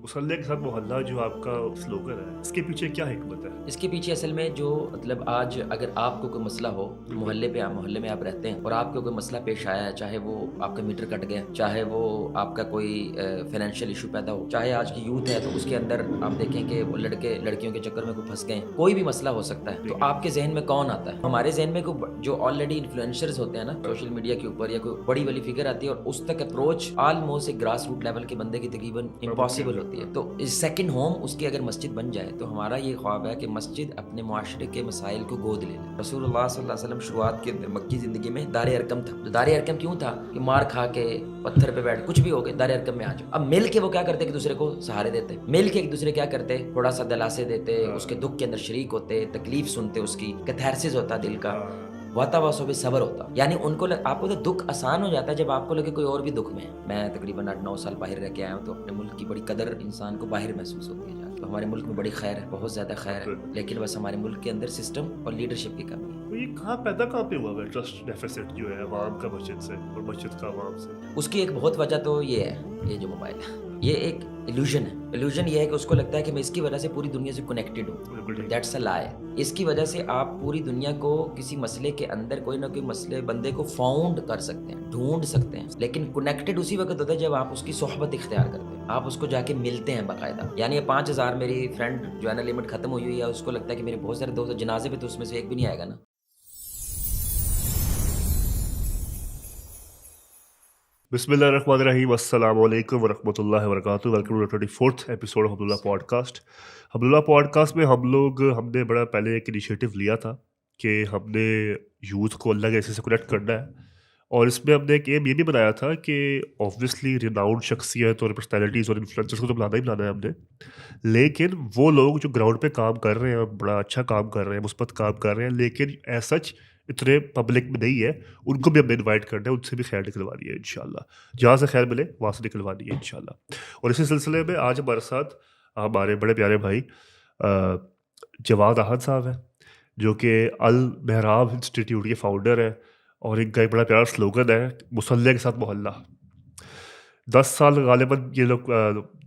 مسلح کے ساتھ محلہ جو آپ کا سلوگن ہے، اس کے پیچھے کیا حکمت ہے؟ اس کے پیچھے اصل میں جو مطلب آج اگر آپ کو کوئی مسئلہ ہو بالکل۔ محلے میں آپ رہتے ہیں اور آپ کو کوئی مسئلہ پیش آیا ہے، چاہے وہ آپ کا میٹر کٹ گیا، چاہے وہ آپ کا کوئی فائنینشیل ایشو پیدا ہو، چاہے آج کی یوتھ ہے تو اس کے اندر آپ دیکھیں کہ وہ لڑکے لڑکیوں کے چکر میں کوئی پھنس گئے ہیں، کوئی بھی مسئلہ ہو سکتا ہے، تو ٹھیک ہے۔ آپ کے ذہن میں کون آتا ہے؟ ہمارے ذہن میں کوئی جو آلریڈی انفلوئنسرز ہوتے ہیں نا ہاں، سوشل میڈیا کے اوپر، یا کوئی بڑی والی فگر آتی ہے اور اس تک اپروچ آلموسٹ ایک گراس روٹ لیول کے بندے کی تقریباً ناممکن امپاسبل ہے۔ ہوتی ہے، ہاں، تو سیکنڈ ہوم اس کی اگر مسجد بن جائے تو ہمارا یہ خواب ہے کہ مسجد اپنے معاشرے کے مسائل کو گود لے لے۔ رسول اللہ صلی اللہ علیہ وسلم شروعات کے اندر مکی زندگی میں دار ارکم تھا، تو دار ارکم کیوں تھا کہ مار کھا کے پتھر پہ بیٹھ کچھ بھی ہو گئے دار ارکم میں آ جاؤ۔ اب مل کے وہ کیا کرتے ایک دوسرے کو سہارے دیتے، مل کے ایک دوسرے کیا کرتے تھوڑا سا دلاسے دیتے، ہاں، اس کے دکھ کے اندر شریک ہوتے، تکلیف سنتے، اس کی کیتھارسس ہوتا دل کا، ہاں، واتاواسو بھی صبر ہوتا، یعنی ان کو آپ کو تو دکھ آسان ہو جاتا ہے جب آپ کو لگے کوئی اور بھی دکھ میں ہے۔ میں تقریباً 8-9 سال باہر رہ کے آیا ہوں، تو اپنے ملک کی بڑی قدر انسان کو باہر محسوس ہوتی ہے جا کے۔ تو ہمارے ملک میں بڑی خیر ہے، بہت زیادہ خیر ہے، الحمدللہ۔ لیکن بس ہمارے ملک کے اندر سسٹم اور لیڈرشپ کی کمی ہے۔ تو یہ کہاں پہ ہوا ہے ٹرسٹ ڈیفیسٹ جو ہے عوام کا مسجد سے اور مسجد کا عوام سے؟ اس کی ایک بہت وجہ تو یہ ہے، یہ جو موبائل ہے یہ ایک ایلوژن ہے۔ ایلوژن یہ ہے کہ اس کو لگتا ہے کہ میں اس کی وجہ سے پوری دنیا سے کنیکٹڈ بالکل ہوں، ٹھیک ہے۔ دیٹس اے لائے۔ اس کی وجہ سے آپ پوری دنیا کو کسی مسئلے کے اندر کوئی نہ کوئی مسئلے بندے کو فاؤنڈ کر سکتے ہیں، ڈھونڈ سکتے ہیں، لیکن کنیکٹڈ اسی وقت ہوتا ہے جب آپ اس کی صحبت اختیار کرتے ہیں، آپ اس کو جا کے ملتے ہیں باقاعدہ۔ یعنی یہ 5000 میری فرینڈ جو ہے نا لمٹ ختم ہوئی ہے، اس کو لگتا ہے کہ میرے بہت سارے دوست جنازے پہ، تو اس میں سے ایک بھی نہیں آئے گا نا۔ بسم اللہ الرحمن الرحیم، السلام علیکم ورحمۃ اللہ وبرکاتہ۔ Welcome to 24th episode of حمد اللہ پوڈ کاسٹ۔ حمد اللہ پوڈ کاسٹ میں ہم نے بڑا پہلے ایک انیشیٹو لیا تھا کہ ہم نے یوتھ کو اللہ کے ایسے سے کنیکٹ کرنا ہے، اور اس میں ہم نے ایک ایم یہ بھی بنایا تھا کہ آبویسلی ریناؤنڈ شخصیت اور پرسنالٹیز اور انفلوئنسرس کو تو بنانا ہی بنانا ہے ہم نے، لیکن وہ لوگ جو گراؤنڈ پہ کام کر رہے ہیں اور بڑا اچھا کام کر رہے ہیں، مثبت کام کر رہے ہیں، لیکن ایز سچ اتنے پبلک میں نہیں ہے، ان کو بھی ہم نے انوائٹ کرنا ہے، ان سے بھی خیر نکلوانی ہے انشاءاللہ، جہاں سے خیر ملے وہاں سے نکلوانی ہے انشاءاللہ۔ اور اسی سلسلے میں آج ہمارے ساتھ ہمارے بڑے پیارے بھائی جواد احد صاحب ہیں، جو کہ المحراب انسٹیٹیوٹ کے فاؤنڈر ہیں، اور ان کا ایک بڑا پیارا سلوگن ہے مسلح کے ساتھ محلہ۔ 10 سال غالباً یہ لوگ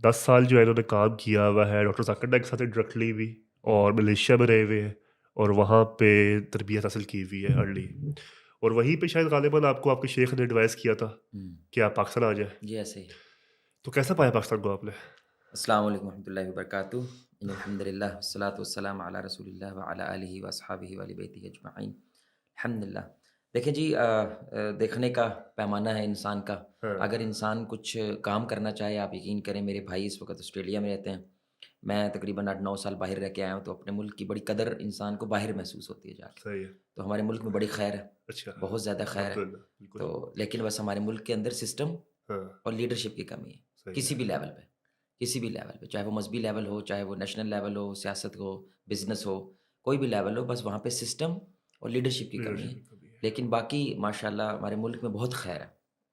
10 سال جو ہے انہوں نے کام کیا ہوا ہے ڈاکٹر ذاکر نائک کے ساتھ ڈائریکٹلی بھی، اور ملیشیا میں رہے ہوئے ہیں، اور وہاں پہ تربیت حاصل کی ہوئی ہے ارلی، اور وہیں پہ شاید غالباً آپ کو آپ کے شیخ نے ایڈوائز کیا تھا کہ آپ پاکستان آ جائیں۔ جی ایسے ہی۔ تو کیسا پایا پاکستان کو آپ نے؟ السلام علیکم ورحمۃ اللہ وبرکاتہ۔ ان الحمد للہ والصلاۃ والسلام علی رسول اللہ وعلی آلہ واصحابہ وآل بیتہ اجمعین۔ الحمد للہ۔ دیکھیں جی، دیکھنے کا پیمانہ ہے انسان کا۔ ہاں، اگر انسان کچھ کام کرنا چاہے، آپ یقین کریں، میرے بھائی اس وقت آسٹریلیا میں رہتے ہیں، میں تقریباً 8-9 سال باہر رہ کے آیا ہوں، تو اپنے ملک کی بڑی قدر انسان کو باہر محسوس ہوتی ہے جا کے۔ صحیح ہے۔ تو ہمارے ملک میں بڑی خیر ہے، اچھا، بہت زیادہ خیر ہے، الحمدللہ، بالکل۔ تو لیکن بس ہمارے ملک کے اندر سسٹم ہاں، اور لیڈرشپ کی کمی ہے، صحیح کسی ہے۔ بھی لیول پہ، کسی بھی لیول پہ، چاہے وہ مذہبی لیول ہو، چاہے وہ نیشنل لیول ہو، سیاست ہو، بزنس ہو، کوئی بھی لیول ہو، بس وہاں پہ سسٹم اور لیڈرشپ کی کمی لیڈرشپ ہے۔ کی کمی ہے۔ لیکن باقی ماشاءاللہ ہمارے ملک میں بہت خیر ہے،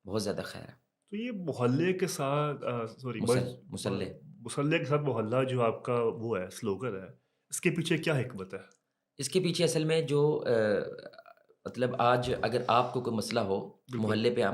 بہت زیادہ خیر ہے۔ تو یہ محلے کے ساتھ سوری مسلح مسلح کے ساتھ محلہ جو آپ کا وہ ہے سلوگن ہے، اس کے پیچھے کیا حکمت ہے؟ اس کے پیچھے اصل میں جو مطلب آج اگر آپ کو کوئی مسئلہ ہو، بالکل۔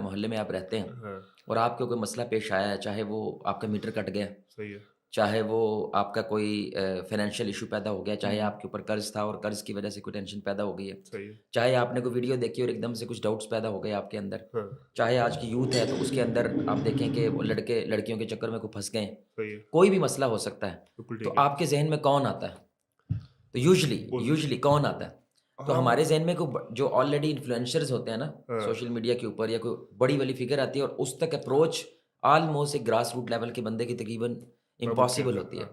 محلے میں آپ رہتے ہیں ہاں، اور آپ کو کوئی مسئلہ پیش آیا ہے، چاہے وہ آپ کا میٹر کٹ گیا، صحیح ہے۔ چاہے وہ آپ کا کوئی فائنینشیل ایشو پیدا ہو گیا، چاہے آپ کے اوپر قرض تھا اور قرض کی وجہ سے کوئی ٹینشن پیدا ہو گئی ہے، صحیح ہے۔ چاہے آپ نے کوئی ویڈیو دیکھی اور ایک دم سے کچھ ڈاؤٹس پیدا ہو گئے آپ کے اندر، ہاں، چاہے آج کی یوتھ ہے تو اس کے اندر آپ دیکھیں کہ وہ لڑکے لڑکیوں کے چکر میں کوئی پھنس گئے ہیں، صحیح ہے۔ کوئی بھی مسئلہ ہو سکتا ہے، بالکل تو ٹھیک ہے۔ آپ کے ذہن میں کون آتا ہے؟ تو یوزلی کون آتا ہے؟ تو ہم ہمارے ذہن میں کوئی جو آلریڈی انفلوئنسرز ہوتے ہیں نا ہاں، سوشل میڈیا کے اوپر، یا کوئی بڑی والی فگر آتی ہے اور اس تک اپروچ آلموسٹ ایک گراس روٹ لیول کے بندے کی تقریباً ناممکن امپاسبل ہے۔ ہوتی ہے، ہاں،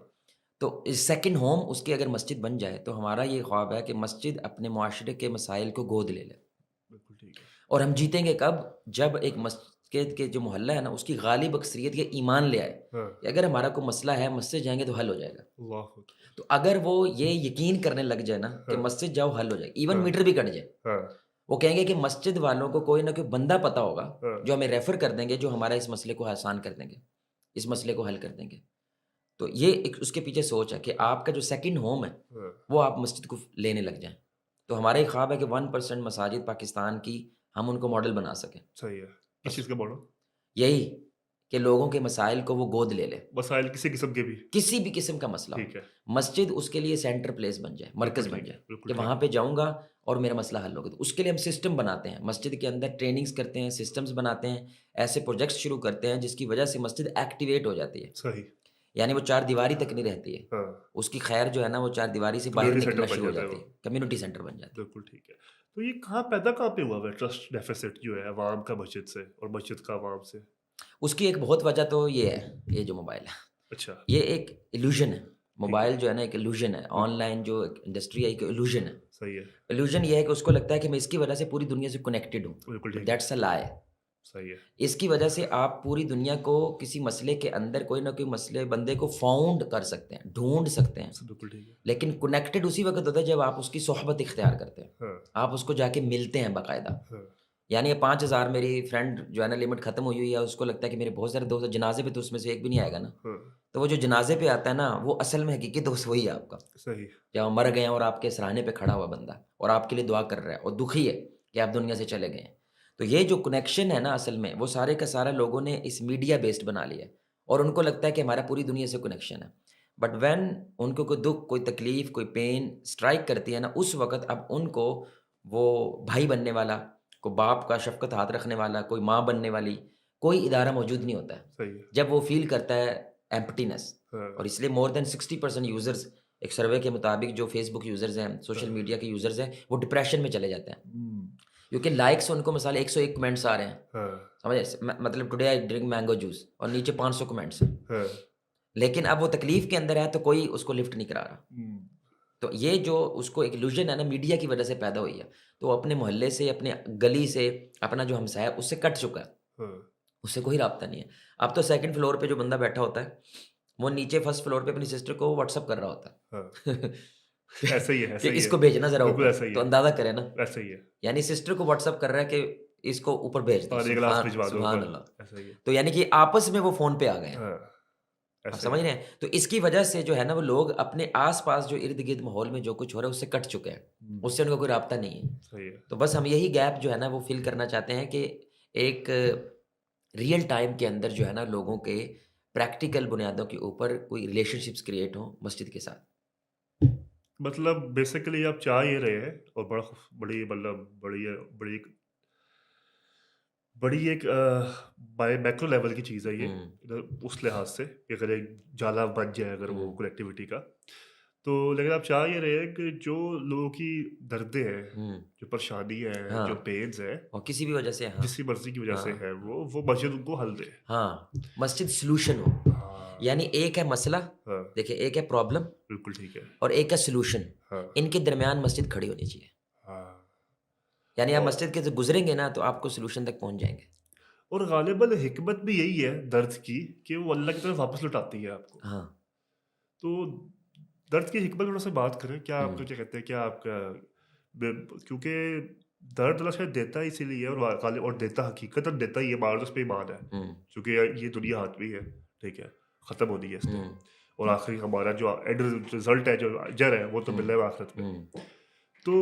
تو سیکنڈ ہوم اس کی اگر مسجد بن جائے تو ہمارا یہ خواب ہے کہ مسجد اپنے معاشرے کے مسائل کو گود لے لے۔ بالکل ٹھیک ہے۔ اور ہم جیتیں گے کب؟ جب ایک مسجد کے جو محلہ ہے نا اس کی غالب اکثریت یہ ایمان لے آئے ہاں، کہ اگر ہمارا کوئی مسئلہ ہے مسجد جائیں گے تو حل ہو جائے گا۔ اللہ اکبر۔ تو اگر وہ یہ یقین کرنے لگ جائے نا کہ ہاں، مسجد جاؤ حل ہو جائے گا، ایون ہاں، میٹر بھی کٹ جائے، ہاں، وہ کہیں گے کہ مسجد والوں کو کوئی نہ کوئی بندہ پتہ ہوگا ہاں، جو ہمیں ریفر کر دیں گے، جو ہمارا اس مسئلے کو آسان کر دیں گے، اس مسئلے کو حل کر دیں گے۔ تو یہ ایک اس کے پیچھے سوچ ہے کہ آپ کا جو سیکنڈ ہوم ہے ہاں، وہ آپ مسجد کو لینے لگ جائیں۔ تو ہمارا ایک خواب ہے کہ 1% مساجد پاکستان کی ہم ان کو ماڈل بنا سکیں۔ صحیح ہے۔ کس بس چیز کا ماڈل؟ یہی کہ لوگوں کے مسائل کو وہ گود لے لے، مسائل کسی قسم کے بھی. کسی بھی قسم کا مسئلہ ہو، ٹھیک ہے. مسجد اس کے لیے سینٹر پلیس بن جائے، مرکز بالکل بن ٹھیک ہے. جائے بالکل کہ ٹھیک وہاں ہے. پہ جاؤں گا اور میرا مسئلہ حل ہوگا. تو اس کے لیے ہم سسٹم بناتے ہیں، مسجد کے اندر ٹریننگز کرتے ہیں، سسٹمز بناتے ہیں، ایسے پروجیکٹس شروع کرتے ہیں جس کی وجہ سے مسجد ایکٹیویٹ ہو جاتی ہے، صحیح. یعنی وہ چار دیواری تک نہیں رہتی ہے، ہاں. اس کی خیر جو ہے نا وہ چار دیواری سے باہر کمیونٹی نکلنا سینٹر بن شروع ہو جاتا ہے جاتی وہ. ہے، کمیونٹی سینٹر بن جاتی ہے. بالکل ٹھیک ہے. تو یہ کہاں پہ ہوا ہے ٹرسٹ ڈیفیسٹ جو ہے عوام کا مسجد سے اور مسجد کا عوام سے؟ اس کی ایک بہت وجہ تو یہ ہے، یہ جو موبائل ہے، اچھا. یہ ایک ایلوژن ہے. ٹھیک ہے. موبائل جو ہے نا ایک ایلوژن ہے، آن لائن جو انڈسٹری ہے ایک ایلوژن ہے. صحیح ہے. ایلوژن یہ ہے کہ اس کو لگتا ہے کہ میں اس کی وجہ سے پوری دنیا سے کنیکٹڈ ہوں، بالکل ٹھیک ہے. دیٹس اے لائے. صحیح ہے. اس کی وجہ سے آپ پوری دنیا کو کسی مسئلے کے اندر کوئی نہ کوئی مسئلے بندے کو فاؤنڈ کر سکتے ہیں، ڈھونڈ سکتے ہیں، بالکل ٹھیک ہے. لیکن کنیکٹڈ اسی وقت ہوتا ہے جب آپ اس کی صحبت اختیار کرتے ہیں، ہاں. آپ اس کو جا کے ملتے ہیں باقاعدہ. ہاں. یعنی یہ 5000 میری فرینڈ جو ہے نا لمٹ ختم ہوئی ہوئی ہے، اس کو لگتا ہے کہ میرے بہت سارے دوست ہیں، جنازے پہ تو اس میں سے ایک بھی نہیں آئے گا نا. ہاں. تو وہ جو جنازے پہ آتا ہے نا وہ اصل میں حقیقی دوست وہی ہے آپ کا، صحیح. جب آپ مر گئے ہیں اور آپ کے سراہنے پہ کھڑا ہوا بندہ اور آپ کے لیے دعا کر رہا ہے اور دکھی ہے کہ آپ دنیا سے چلے گئے ہیں. تو یہ جو کنیکشن ہے نا اصل میں وہ سارے کا سارا لوگوں نے اس میڈیا بیسڈ بنا لیا ہے اور ان کو لگتا ہے کہ ہمارا پوری دنیا سے کنیکشن ہے. بٹ وین ان کو کوئی دکھ، کوئی تکلیف، کوئی پین اسٹرائک کرتی ہے نا، اس وقت اب ان کو وہ بھائی بننے والا، کوئی باپ کا شفقت ہاتھ رکھنے والا، کوئی ماں بننے والی کوئی ادارہ موجود نہیں ہوتا ہے. صحیح ہے. جب وہ فیل کرتا ہے ایمپٹینس. ہاں. اور اس لیے مور دین 60% یوزرز، ایک سروے کے مطابق جو فیس بک یوزرز ہیں، سوشل میڈیا کے یوزرز ہیں، وہ ڈپریشن میں چلے جاتے ہیں کیونکہ لائکس ان کو مثال 101 کمنٹس آ رہے ہیں. ہاں. سمجھے مطلب today I drink mango juice اور نیچے 500 کمنٹس ہیں، ہاں. لیکن اب وہ تکلیف کے اندر ہے تو کوئی اس کو لفٹ نہیں کرا رہا. تو یہ جو اس کو ایک illusion ہے نا میڈیا کی وجہ سے پیدا ہوئی ہے، تو وہ اپنے محلے سے، اپنے گلی سے، اپنا جو ہمسایہ اس سے کٹ چکا ہے، ہاں. اس سے کوئی رابطہ نہیں ہے. اب تو سیکنڈ فلور پہ جو بندہ بیٹھا ہوتا ہے وہ نیچے فرسٹ فلور پہ اپنی سسٹر کو واٹس اپ کر رہا ہوتا ہاں. ہے ایسا ہی ہے. کہ اس کو بھیجنا ذرا بالکل اوپر، ایسا ہی تو ہے. اندازہ کرے نا، ایسا ہی ہے. یعنی سسٹر کو واٹس اپ کر رہا ہے کہ اس کو اوپر بھیج دو. پانی گلاس بھجوا دو سبحان اوپر. اللہ. ایسا ہی ہے. تو یعنی کہ آپس میں وہ فون پہ آ گئے ہیں. ہاں. آپ ایسا سمجھ ہی رہے ہے. ہیں؟ تو اس کی وجہ سے جو ہے نا وہ لوگ اپنے آس پاس جو ارد گرد ماحول میں جو کچھ ہو رہا ہے اس سے کٹ چکے ہیں، اس سے ان کا کوئی رابطہ نہیں ہے. صحیح ہے. تو بس ہم یہی گیپ جو ہے نا وہ فل کرنا چاہتے ہیں کہ ایک ریئل ٹائم کے اندر جو ہے نا لوگوں کے پریکٹیکل بنیادوں کے اوپر کوئی ریلیشن شپس کریٹ ہوں مسجد کے ساتھ. مطلب بیسیکلی آپ چاہ یہ رہے ہیں اور بڑی ایک میکرو لیول کی چیز ہے یہ اس لحاظ سے کہ اگر ایک جالا بن جائے اگر وہ کنیکٹیوٹی کا، تو لیکن آپ چاہ یہ رہے ہیں کہ جو لوگوں کی دردیں ہیں، جو پریشانی ہیں، جو پینز ہیں، اور کسی بھی وجہ سے جس کی مرضی کی وجہ سے ہے وہ مسجد ان کو حل دے. ہاں مسجد سلوشن ہو. یعنی ایک ہے مسئلہ، دیکھیں ایک ہے پرابلم، بالکل ٹھیک ہے. اور ایک ہے سلوشن. ہاں. ان کے درمیان مسجد کھڑی ہونی چاہیے. ہاں. یعنی آپ مسجد کے سے گزریں گے نا تو آپ کو سلوشن تک پہنچ جائیں گے. اور غالباً حکمت بھی یہی ہے درد کی کہ وہ اللہ کی طرف واپس لوٹاتی ہے آپ کو. ہاں. تو درد کی حکمت تھوڑا سا بات کریں. کیا آپ کا کیا کہتے ہیں، کیا آپ کا، کیونکہ درد اللہ شاید دیتا ہے اسی لیے اور دیتا حقیقت دیتا ہی ہے، مارد اس پہ ایمان ہے کیونکہ یہ دنیا ہاتھ بھی ہے، ٹھیک ہے، ختم ہونی ہے اس پہ، اور آخری ہمارا جو اینڈ رزلٹ ہے، جو اجر ہے، وہ تو ملنا ہے آخرت میں. تو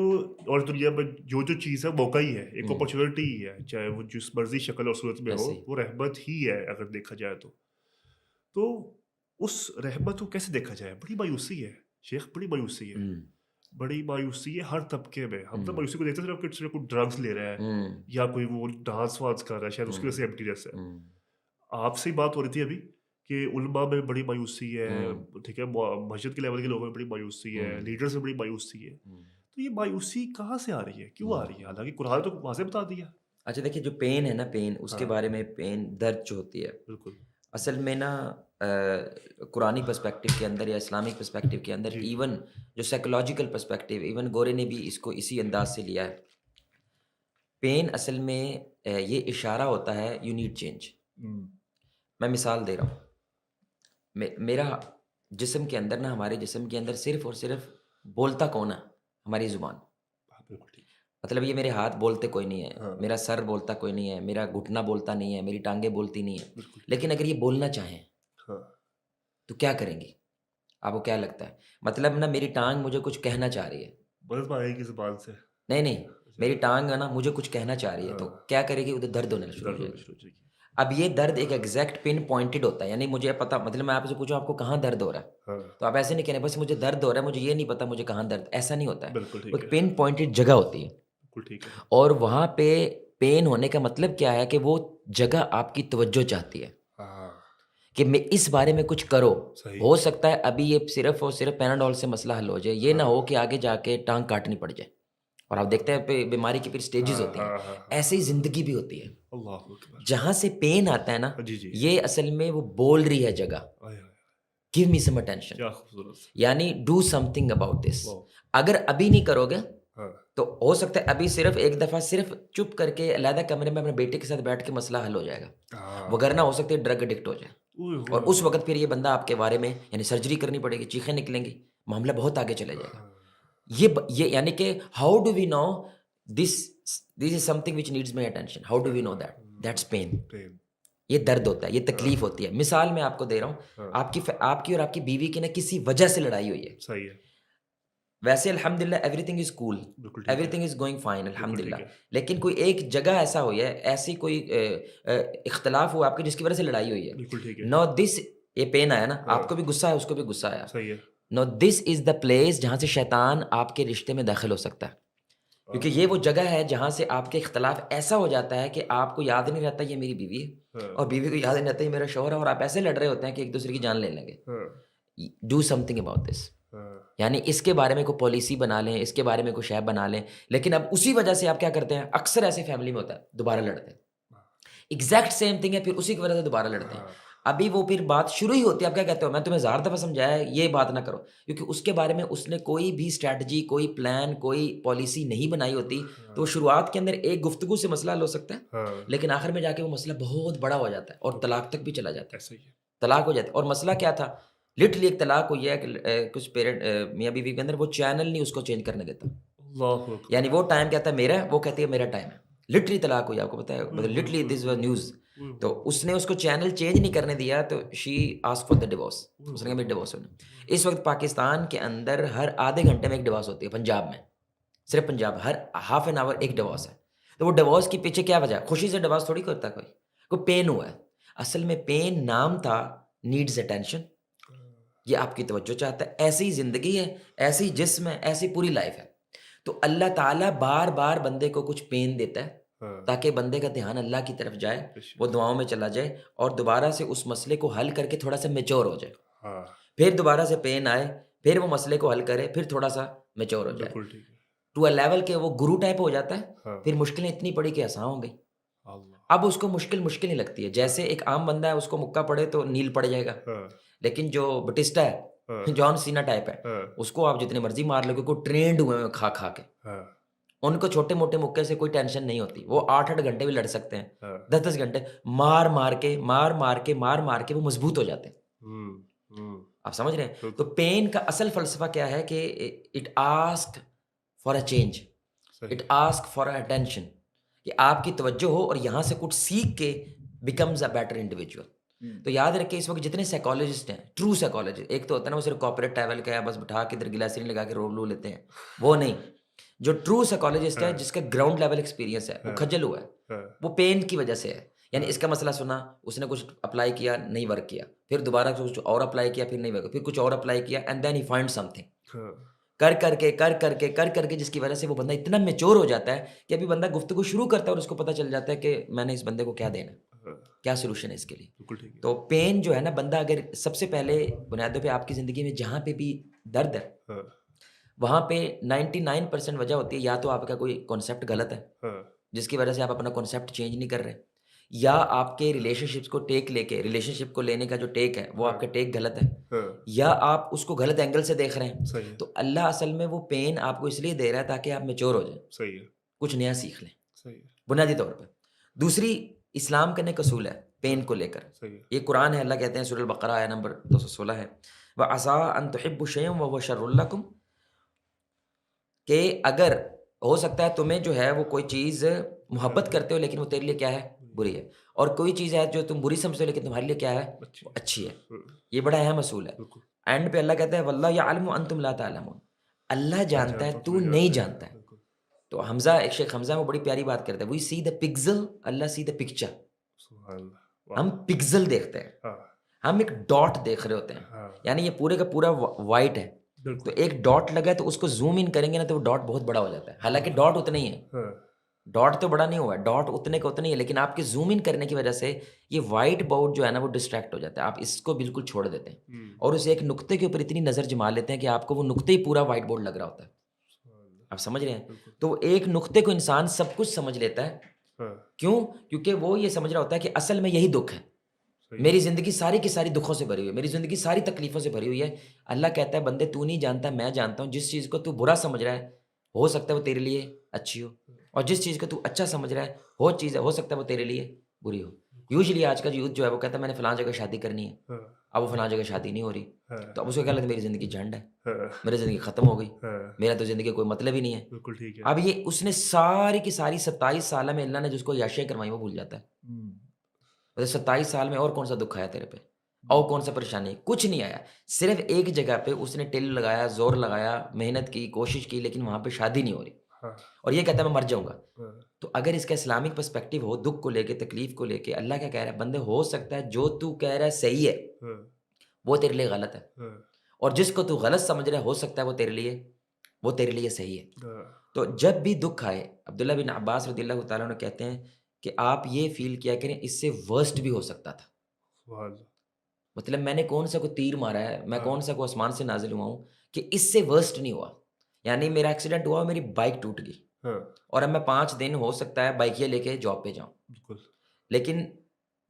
اور دنیا میں جو چیز ہے موقع ہی ہے، ایک اپرچونٹی ہی ہے، چاہے وہ جس مرضی شکل اور صورت میں ہو، وہ رحمت ہی ہے اگر دیکھا جائے تو اس رحمت کو کیسے دیکھا جائے؟ بڑی مایوسی ہے شیخ، بڑی مایوسی ہے، بڑی مایوسی ہے ہر طبقے میں. ہم تو مایوسی کو دیکھتے ہیں صرف کوئی ڈرگس لے رہا ہے یا کوئی وہ ڈانس وانس کر رہا ہے، شاید اس کی وجہ سے ایمپٹینس ہے. آپ سے بات ہو رہی تھی ابھی کہ علماء میں بڑی مایوسی ہے، ٹھیک ہے، مسجد کے لیول کے لوگوں میں بڑی مایوسی ہے، لیڈرز میں بڑی مایوسی ہے. تو یہ مایوسی کہاں سے آ رہی ہے، کیوں آ رہی ہے؟ حالانکہ قرآن تو واضح بتا دیا. اچھا دیکھیے جو پین ہے نا، پین اس کے بارے میں، پین درد جو ہوتی ہے، بالکل اصل میں نا قرآنی پرسپیکٹیو کے اندر یا اسلامک پرسپیکٹیو کے اندر، ایون جو سائیکولوجیکل پرسپیکٹیو، ایون گورے نے بھی اس کو اسی انداز سے لیا ہے. پین اصل میں یہ اشارہ ہوتا ہے یو نیڈ چینج. میں مثال دے رہا ہوں، میرا جسم کے اندر نا، ہمارے جسم کے اندر صرف اور صرف بولتا کون ہے؟ ہماری زبان. مطلب یہ میرے ہاتھ بولتے کوئی نہیں ہے، میرا سر بولتا کوئی نہیں ہے، میرا گھٹنا بولتا نہیں ہے، میری ٹانگیں بولتی نہیں ہے. لیکن اگر یہ بولنا چاہیں تو کیا کریں گی؟ آپ کو کیا لگتا ہے؟ مطلب نا میری ٹانگ مجھے کچھ کہنا چاہ رہی ہے، بس آئے گی زبان سے. نہیں میری ٹانگ ہے نا مجھے کچھ کہنا چاہ رہی ہے، تو کیا کرے گی؟ ادھر درد ہونے شروع ہو جائے گی. اب یہ درد ایک ایگزیکٹ پن پوائنٹڈ ہوتا ہے، یعنی مجھے پتا، مطلب میں آپ سے پوچھوں آپ کو کہاں درد ہو رہا ہے، ہاں تو آپ ایسے نہیں کہنے بس مجھے درد ہو رہا ہے، مجھے یہ نہیں پتا مجھے کہاں درد، ایسا نہیں ہوتا ہے، بالکل وہ ٹھیک ایک ہے، پن پوائنٹڈ جگہ ہوتی ہے، بالکل ٹھیک ہے. اور وہاں پہ پین ہونے کا مطلب کیا ہے کہ وہ جگہ آپ کی توجہ چاہتی ہے ہاں کہ میں اس بارے میں کچھ کرو. صحیح. ہو سکتا ہے ابھی یہ صرف اور صرف پیناڈول سے مسئلہ حل ہو جائے، یہ نہ ہو کہ آگے جا کے ٹانگ کاٹنی پڑ جائے، اور آپ دیکھتے ہیں بیماری کی پھر سٹیجز ہاں ہوتی ہاں ہیں. ہاں ایسے ہی زندگی بھی ہوتی ہے، اللہ اکبر. جہاں سے پین آتا ہے نا، جی جی. یہ اصل میں وہ بول رہی ہے جگہ، آئے آئے. گیو می سم اٹینشن، کیا خوبصورت. یعنی do something about this. Wow. اگر ابھی نہیں کرو گے ہاں تو ہو سکتا ہے ابھی صرف ایک دفعہ صرف چپ کر کے علیحدہ کمرے میں اپنے بیٹے کے ساتھ بیٹھ کے مسئلہ حل ہو جائے گا، ہاں. وگرنہ ہو سکتا ہے ڈرگ ایڈکٹ ہو جائے، اوئے اور ہوئے اس ہوئے. وقت پھر یہ بندہ آپ کے بارے میں یعنی سرجری کرنی پڑے گی، چیخیں نکلیں گی، معاملہ بہت آگے چلے جائے گا. یہ یعنی کہ how do we know this this is something which needs my attention, how do we know that that's pain. Pain. یہ درد ہوتا ہے، یہ تکلیف ہوتی ہے. مثال میں آپ کو دے رہا ہوں، آپ کی اور آپ کی بیوی کی نا کسی وجہ سے لڑائی ہوئی ہے، صحیح ہے. ویسے الحمدللہ ایوری تھنگ از کول، بالکل ٹھیک ایوری ہے. تھنگ از گوئنگ فائن بالکل الحمدللہ، ٹھیک ہے. لیکن کوئی ایک جگہ ایسا ہوئی ہے، ایسی کوئی اختلاف ہوا آپ کے جس کی وجہ سے لڑائی ہوئی ہے. بالکل ٹھیک ہے. نو دس، یہ پین آیا نا، آپ کو بھی غصہ ہے اس کو بھی غصہ آیا. صحیح ہے. نو دس از دا پلیس جہاں سے شیطان آپ کے رشتے میں داخل ہو سکتا ہے، کیونکہ یہ وہ جگہ ہے جہاں سے آپ کے اختلاف ایسا ہو جاتا ہے کہ آپ کو یاد نہیں رہتا یہ میری بیوی ہے، اور بیوی کو یاد نہیں رہتا یہ میرا شوہر ہے، اور آپ ایسے لڑ رہے ہوتے ہیں کہ ایک دوسرے کی جان لے لیں گے. ڈو سم تھنگ اباؤٹ دس، یعنی اس کے بارے میں کوئی پالیسی بنا لیں، اس کے بارے میں کوئی شے بنا لیں. لیکن اب اسی وجہ سے آپ کیا کرتے ہیں، اکثر ایسے فیملی میں ہوتا ہے دوبارہ لڑتے ہیں، ایگزیکٹ سیم تھنگ ہے، پھر اسی کی وجہ سے دوبارہ لڑتے ہیں. ابھی وہ پھر بات شروع ہی ہوتی ہے، آپ کیا کہتے ہو، میں تمہیں 1000 دفعہ سمجھایا ہے یہ بات نہ کرو، کیونکہ اس کے بارے میں اس نے کوئی بھی اسٹریٹجی، کوئی پلان، کوئی پالیسی نہیں بنائی ہوتی. تو شروعات کے اندر ایک گفتگو سے مسئلہ حل ہو سکتا ہے، لیکن آخر میں جا کے وہ مسئلہ بہت بڑا ہو جاتا ہے اور طلاق تک بھی چلا جاتا ہے، ایسا ہی ہے. طلاق ہو جاتی ہے. اور مسئلہ کیا تھا، لٹرلی ایک طلاق ہوئی ہے کہ کچھ پیرنٹ میاں بیوی کے اندر وہ چینل نہیں اس کو چینج کرنے دیتا، اللہ اکبر. یعنی وہ ٹائم کہتا ہے میرا ہے، وہ کہتی ہے میرا ٹائم ہے. لٹرلی طلاق ہوئی، آپ کو پتا ہے، مطلب لٹرلی دس واز نیوز. تو اس نے اس کو چینل چینج نہیں کرنے دیا، تو she ask for the divorce, اس نے کہا میری ڈیورس ہونا. اس وقت پاکستان کے اندر ہر آدھے گھنٹے میں ایک ڈیورس ہوتی ہے، پنجاب میں، صرف پنجاب، ہر ہاف این آور ایک ڈیورس ہے. تو وہ ڈیورس کے پیچھے کیا وجہ ہے، خوشی سے ڈیورس تھوڑی کرتا کوئی پین ہوا ہے. اصل میں پین نام تھا نیڈز اٹینشن، یہ آپ کی توجہ چاہتا ہے. ایسی زندگی ہے، ایسی جسم ہے، ایسی پوری لائف ہے. تو اللہ تعالیٰ بار بار بندے کو کچھ پین دیتا ہے تاکہ بندے کا دھیان اللہ کی طرف جائے، وہ دعاؤں میں چلا جائے، اور دوبارہ سے اس مسئلے کو حل کر کے تھوڑا سا میچور ہو جائے. پھر دوبارہ سے پین آئے، پھر وہ مسئلے کو حل کرے، پھر تھوڑا سا میچور ہو جائے، بالکل ٹھیک ہے. ٹو اے لیول کہ وہ گرو ٹائپ ہو جاتا ہے. پھر مشکلیں اتنی پڑی کہ آسان ہو گئی. اب اس کو مشکل نہیں لگتی ہے. جیسے ایک عام بندہ ہے، اس کو مکہ پڑے تو نیل پڑ جائے گا، لیکن جو بٹسٹا ہے، جان سینا ٹائپ ہے، اس کو آپ جتنے مرضی مار لو، کیونکہ ٹرینڈ ہوئے ہیں کھا کھا کے، ان کو چھوٹے موٹے مکے سے کوئی ٹینشن نہیں ہوتی. وہ 8-8 گھنٹے بھی لڑ سکتے ہیں، 10-10 گھنٹے مار مار کے وہ مضبوط ہو جاتے ہیں. آپ سمجھ رہے ہیں؟ تو پین کا اصل فلسفہ کیا ہے کہ it ask for a change, it ask for a attention, کہ آپ کی توجہ ہو اور یہاں سے کچھ سیکھ کے بیکمز اے بیٹر انڈیویجول. تو یاد رکھیں اس وقت جتنے سائیکالوجسٹ ہیں، ٹرو سائیکالوجسٹ، ایک تو ہوتا ہے نا وہ صرف کارپوریٹ ٹریول کا ہے، بس بٹھا کے ادھر گلاسرین لگا کے رو لیتے ہیں، وہ نہیں. جو ٹرو سائیکالوجسٹ ہے، جس کا گراؤنڈ لیول ایکسپیرینس ہے، وہ کھجل ہوا ہے، وہ پین کی وجہ سے ہے. یعنی اس کا مسئلہ سنا، اس نے کچھ اپلائی کیا، نہیں ورک کیا، پھر دوبارہ کچھ اور اپلائی کیا، پھر نہیں ورک، پھر کچھ اور اپلائی کیا، and then he find something. کر کر کے جس کی وجہ سے وہ بندہ اتنا میچور ہو جاتا ہے کہ ابھی بندہ گفتگو شروع کرتا ہے اور اس کو پتہ چل جاتا ہے کہ میں نے اس بندے کو کیا دینا ہے، کیا سولوشن ہے اس کے لیے. تو پین جو ہے نا، بندہ اگر سب سے پہلے بنیادوں پہ آپ کی زندگی میں جہاں پہ بھی درد ہے، وہاں پہ 99% وجہ ہوتی ہے یا تو آپ کا کوئی کانسیپٹ غلط ہے، جس کی وجہ سے آپ اپنا کانسیپٹ چینج نہیں کر رہے، یا آپ کے ریلیشن شپس کو ریلیشن شپ کو لینے کا جو ٹیک ہے وہ آپ کا ٹیک غلط ہے، یا آپ اس کو غلط اینگل سے دیکھ رہے ہیں. تو اللہ اصل میں وہ پین آپ کو اس لیے دے رہا ہے تاکہ آپ میچور ہو جائیں، کچھ نیا سیکھ لیں بنیادی طور پہ. دوسری، اسلام کا ایک اصول ہے پین کو لے کر، یہ قرآن ہے، اللہ کہتے ہیں سورہ البقرہ آیت نمبر 216 ہے، وَعَسَىٰ أَن تُحِبُّوا شَيْئًا وَهُوَ شَرٌّ لَكُمْ، کہ اگر ہو سکتا ہے تمہیں جو ہے وہ کوئی چیز محبت کرتے ہو لیکن وہ تیرے لیے کیا ہے، بری ہے، اور کوئی چیز ہے جو تم بری سمجھتے ہو لیکن تمہارے لیے کیا ہے، وہ اچھی ہے. یہ بڑا اہم اصول ہے. اینڈ پہ اللہ کہتا ہے وَاللَّهُ يَعْلَمُ وَأَنْتُمْ لَا تَعْلَمُونَ، اللہ جانتا ہے تو نہیں جانتا ہے. تو حمزہ، ایک شیخ حمزہ وہ بڑی پیاری بات کرتا ہے، وی سی دا پگزل، اللہ سی دا پکچر. سبحان اللہ، ہم واہ! پکزل دیکھتے ہیں، ہاں، ہم ایک ڈاٹ دیکھ رہے ہوتے ہیں، ہاں، یعنی یہ پورے کا پورا وائٹ ہے، تو بالکل، ایک ڈاٹ لگا ہے تو اس کو زوم ان کریں گے نا تو وہ ڈاٹ بہت بڑا ہو جاتا ہے، حالانکہ ڈاٹ اتنا ہی ہے، ہاں، ڈاٹ تو بڑا نہیں ہوا ہے، ڈاٹ اتنے کا اتنا ہی ہے، لیکن آپ کے زوم ان کرنے کی وجہ سے یہ وائٹ بورڈ جو ہے نا وہ ڈسٹریکٹ ہو جاتا ہے، آپ اس کو بالکل چھوڑ دیتے ہیں اور اس ایک نقطے کے اوپر اتنی نظر جما لیتے ہیں کہ آپ کو وہ نقطے ہی پورا وائٹ بورڈ لگ رہا ہوتا ہے، سبحان اللہ، آپ سمجھ رہے ہیں؟ بالکل، تو ایک نقطے کو انسان سب کچھ سمجھ لیتا ہے، ہاں، کیوں؟ کیونکہ وہ یہ سمجھ رہا ہوتا ہے کہ اصل میں یہی دکھ ہے، صحیح میری ہے، زندگی ساری کی ساری دکھوں سے بھری ہوئی ہے، میری زندگی ساری تکلیفوں سے بھری ہوئی ہے، اللہ کہتا ہے بندے تو نہیں جانتا میں جانتا ہوں، جس چیز کو تو برا سمجھ رہا ہے ہو سکتا ہے وہ تیرے لیے اچھی ہو، اور جس چیز کو تو اچھا سمجھ رہا ہے ہو سکتا ہے وہ تیرے لیے بری ہو۔ یوزلی آج کا یوتھ جو ہے وہ کہتا ہے میں نے فلاں جگہ شادی کرنی ہے، ہاں، اب وہ فلاں جگہ شادی نہیں ہو رہی، ہاں، تو اب اس کو کیا لگتا ہے میری زندگی جھنڈ ہے، ہاں، میری زندگی ختم ہو گئی، ہاں، میرا تو زندگی کا کوئی مطلب ہی نہیں ہے۔ بالکل ٹھیک ہے، اب یہ اس نے ساری کی ساری 27 سالہ میں اللہ نے جس کو عیاشیاں کروائی وہ بھول جاتا ہے۔ ہوں، 27 سال میں اور کون سا دکھ آیا تیرے پہ، اور کون سا پریشانی، کچھ نہیں آیا، صرف ایک جگہ پہ اس نے ٹل لگایا، زور لگایا، محنت کی، کوشش کی، لیکن وہاں پہ شادی نہیں ہو رہی ہاں، اور یہ کہتا ہے میں مر جاؤں گا۔ ہاں، تو اگر اس کا اسلامک پرسپیکٹو ہو دکھ کو لے کے، تکلیف کو لے کے، اللہ کیا کہہ رہا ہے بندے ہو سکتا ہے جو تو کہہ رہا ہے صحیح ہے ہاں، وہ تیرے لیے غلط ہے، ہاں، اور جس کو تو غلط سمجھ رہا ہے ہو سکتا ہے وہ تیرے لیے صحیح ہے۔ ہاں، تو جب بھی دکھ آئے، عبداللہ بن عباس رضی اللہ تعالیٰ عنہ کہتے ہیں کہ آپ یہ فیل کیا کریں اس سے ورسٹ بھی ہو سکتا تھا، سبحان اللہ، مطلب میں نے کون سا کوئی تیر مارا ہے، میں ہاں، کون سا کوئی آسمان سے نازل ہوا ہوں کہ اس سے ورسٹ نہیں ہوا، یعنی میرا ایکسیڈنٹ ہوا میری بائک ٹوٹ گئی ہاں، اور اب میں 5 دن ہو سکتا ہے بائکیاں لے کے جاب پہ جاؤں، بالکل، لیکن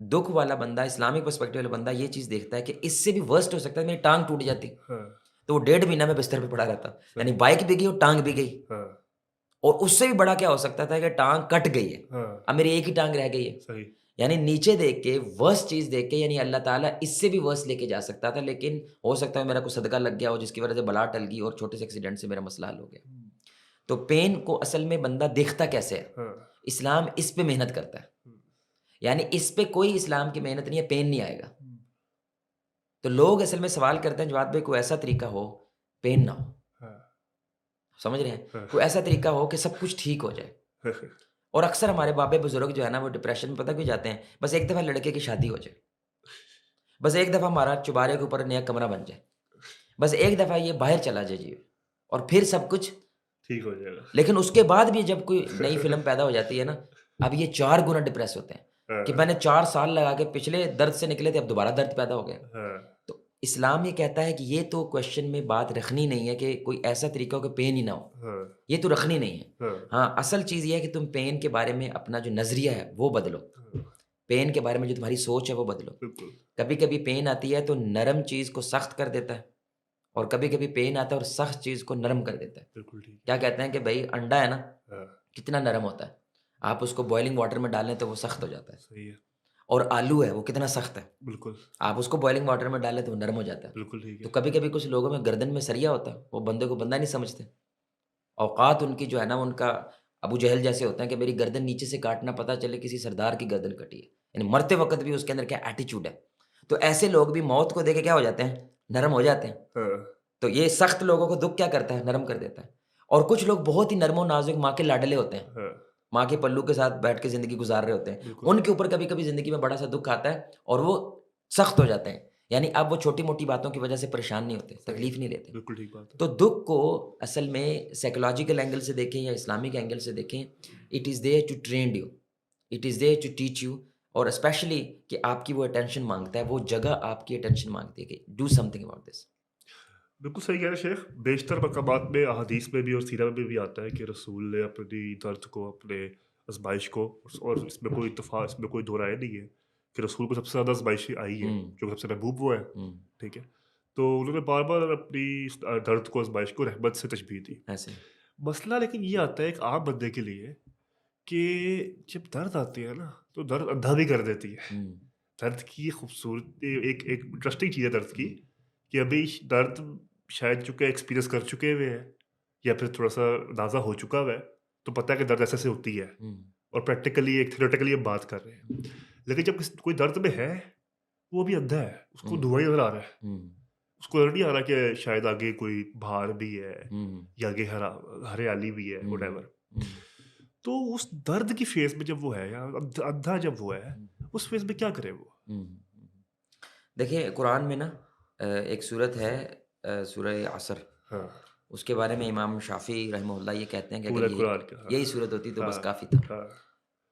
دکھ والا بندہ، اسلامک پرسپیکٹو والا بندہ یہ چیز دیکھتا ہے کہ اس سے بھی ورسٹ ہو سکتا ہے، میری ٹانگ ٹوٹ جاتی ہاں، تو وہ 1.5 مہینہ میں بستر پہ پڑا رہتا، یعنی صحیح، بائک بھی گئی اور ٹانگ بھی گئی، ہاں، اور اس سے بھی بڑا کیا ہو سکتا تھا کہ ٹانگ کٹ گئی ہے، ہاں، اب میری ایک ہی ٹانگ رہ گئی ہے، صحیح، یعنی نیچے دیکھ کے ورس چیز دیکھ کے، یعنی اللہ تعالیٰ اس سے بھی ورس لے کے جا سکتا تھا، لیکن ہو سکتا ہے میرا کوئی صدقہ لگ گیا ہو جس کی وجہ سے بلا ٹل گئی اور چھوٹے سے ایکسیڈنٹ سے میرا مسئلہ حل ہو گیا۔ تو پین کو اصل میں بندہ دیکھتا کیسے ہے؟ ہاں، اسلام اس پہ محنت کرتا ہے، یعنی اس پہ کوئی اسلام کی محنت نہیں ہے، پین نہیں آئے گا۔ تو لوگ اصل میں سوال کرتے ہیں جواد بھائی کوئی ایسا طریقہ ہو پین نہ ہو، ہاں، سمجھ رہے ہیں؟ ہاں، کوئی ایسا طریقہ ہو کہ سب کچھ ٹھیک ہو جائے، اور اکثر ہمارے بابے بزرگ جو ہے نا وہ ڈپریشن میں پتہ کیوں جاتے ہیں؟ بس ایک دفعہ لڑکے کی شادی ہو جائے، بس ایک دفعہ ہمارا چبارے کے اوپر نیا کمرہ بن جائے، بس ایک دفعہ یہ باہر چلا جائے جی، اور پھر سب کچھ، ٹھیک ہو جائے گا، لیکن اس کے بعد بھی جب کوئی نئی فلم پیدا ہو جاتی ہے نا، اب یہ 4 گنا ڈپریس ہوتے ہیں کہ میں نے 4 سال لگا کے پچھلے درد سے نکلے تھے اب دوبارہ درد پیدا ہو گیا۔ ہاں، تو اسلام یہ کہتا ہے کہ یہ تو کویشچن میں بات رکھنی نہیں ہے کہ کوئی ایسا طریقہ ہو کہ پین ہی نہ ہو، ہاں، یہ تو رکھنی نہیں ہے۔ ہاں، ہاں اصل چیز یہ ہے کہ تم پین کے بارے میں اپنا جو نظریہ ہے وہ بدلو، ہاں، پین کے بارے میں جو تمہاری سوچ ہے وہ بدلو۔ بالکل، کبھی کبھی پین آتی ہے تو نرم چیز کو سخت کر دیتا ہے، اور کبھی کبھی پین آتا ہے اور سخت چیز کو نرم کر دیتا ہے۔ بالکل ٹھیک کیا ہے، کہتے ہیں کہ بھائی انڈا ہے نا ہاں، کتنا نرم ہوتا ہے، آپ اس کو بوائلنگ واٹر میں ڈالیں تو وہ سخت ہو جاتا ہے، صحیح ہے، اور آلو ہے وہ کتنا سخت ہے، بالکل، آپ اس کو بوائلنگ واٹر میں ڈالیں تو وہ نرم ہو جاتا ہے۔ بالکل ٹھیک تو ہے، کبھی کبھی کچھ لوگوں میں گردن میں سریا ہوتا ہے، وہ بندے کو بندہ نہیں سمجھتے، اوقات ان کی جو ہے نا ان کا ابو جہل جیسے ہوتے ہیں کہ میری گردن نیچے سے کاٹنا پتہ چلے کسی سردار کی گردن کٹی ہے، یعنی مرتے وقت بھی اس کے اندر کیا ایٹیچیوڈ ہے۔ تو ایسے لوگ بھی موت کو دے کے کیا ہو جاتے ہیں، نرم ہو جاتے ہیں۔ ہاں، تو یہ سخت لوگوں کو دکھ کیا کرتا ہے، نرم کر دیتا ہے۔ اور کچھ لوگ بہت ہی نرم و نازک ماں کے لاڈلے ہوتے ہیں، ہاں، ماں کے پلو کے ساتھ بیٹھ کے زندگی گزار رہے ہوتے ہیں، بالکل، ان کے اوپر کبھی کبھی زندگی میں بڑا سا دکھ آتا ہے اور وہ سخت ہو جاتے ہیں، یعنی اب وہ چھوٹی موٹی باتوں کی وجہ سے پریشان نہیں ہوتے، صحیح، تکلیف نہیں لیتے۔ بالکل ٹھیک بات ہے، تو دکھ کو اصل میں سائیکولوجیکل اینگل سے دیکھیں یا اسلامک اینگل سے دیکھیں، it is there to trend you, it is there to teach you, اور اسپیشلی کہ آپ کی وہ اٹینشن مانگتا ہے، وہ جگہ آپ کی اٹینشن مانگتی ہے کہ ڈو سم تھنگ اباؤٹ دس۔ بالکل صحیح کہہ رہے ہیں شیخ، بیشتر مقامات میں احادیث میں بھی اور سیرت میں بھی آتا ہے کہ رسول نے اپنی درد کو، اپنے آزمائش کو، اور اس میں کوئی اتفاق، اس میں کوئی دو رائے نہیں ہے کہ رسول کو سب سے زیادہ آزمائشیں آئی ہیں، ہوں جو سب سے محبوب وہ ہیں، ہوں ٹھیک ہے، تو انہوں نے بار بار اپنی اس درد کو، آزمائش کو رحمت سے تشبیہ دی۔ ایسے مسئلہ لیکن یہ آتا ہے ایک عام بندے کے لیے کہ جب درد آتی ہے نا تو درد اندھا بھی کر دیتی ہے۔ ہوں درد کی خوبصورتی ایک انٹرسٹنگ چیز ہے درد کی، کہ ابھی درد شاید چونکہ ایکسپیرینس کر چکے ہوئے ہیں یا پھر تھوڑا سا اندازہ ہو چکا ہوا ہے تو پتہ ہے کہ درد ایسے سے ہوتی ہے، ہوں اور پریکٹیکلی ایک تھیوریٹیکلی ہم بات کر رہے ہیں، لیکن جب کوئی درد میں ہے وہ بھی اندھا ہے، اس کو ہوں دھواں ہی نظر آ رہا ہے، ہوں اس کو نظر نہیں آ رہا کہ شاید آگے کوئی بہار بھی ہے ہوں یا آگے ہریالی بھی ہے، وٹ ایور۔ ہوں تو اس درد کی فیز میں جب وہ ہے یا اندھا جب وہ ہے، اس فیز میں کیا کرے وہ؟ دیکھیے قرآن میں نا ایک صورت ہے سورہ عصر، ہاں اس کے بارے میں امام شافعی رحمہ اللہ یہ کہتے ہیں کہ اگر پورے قرآن کا، یہی صورت ہوتی تو بس ہاں کافی تھا. ہاں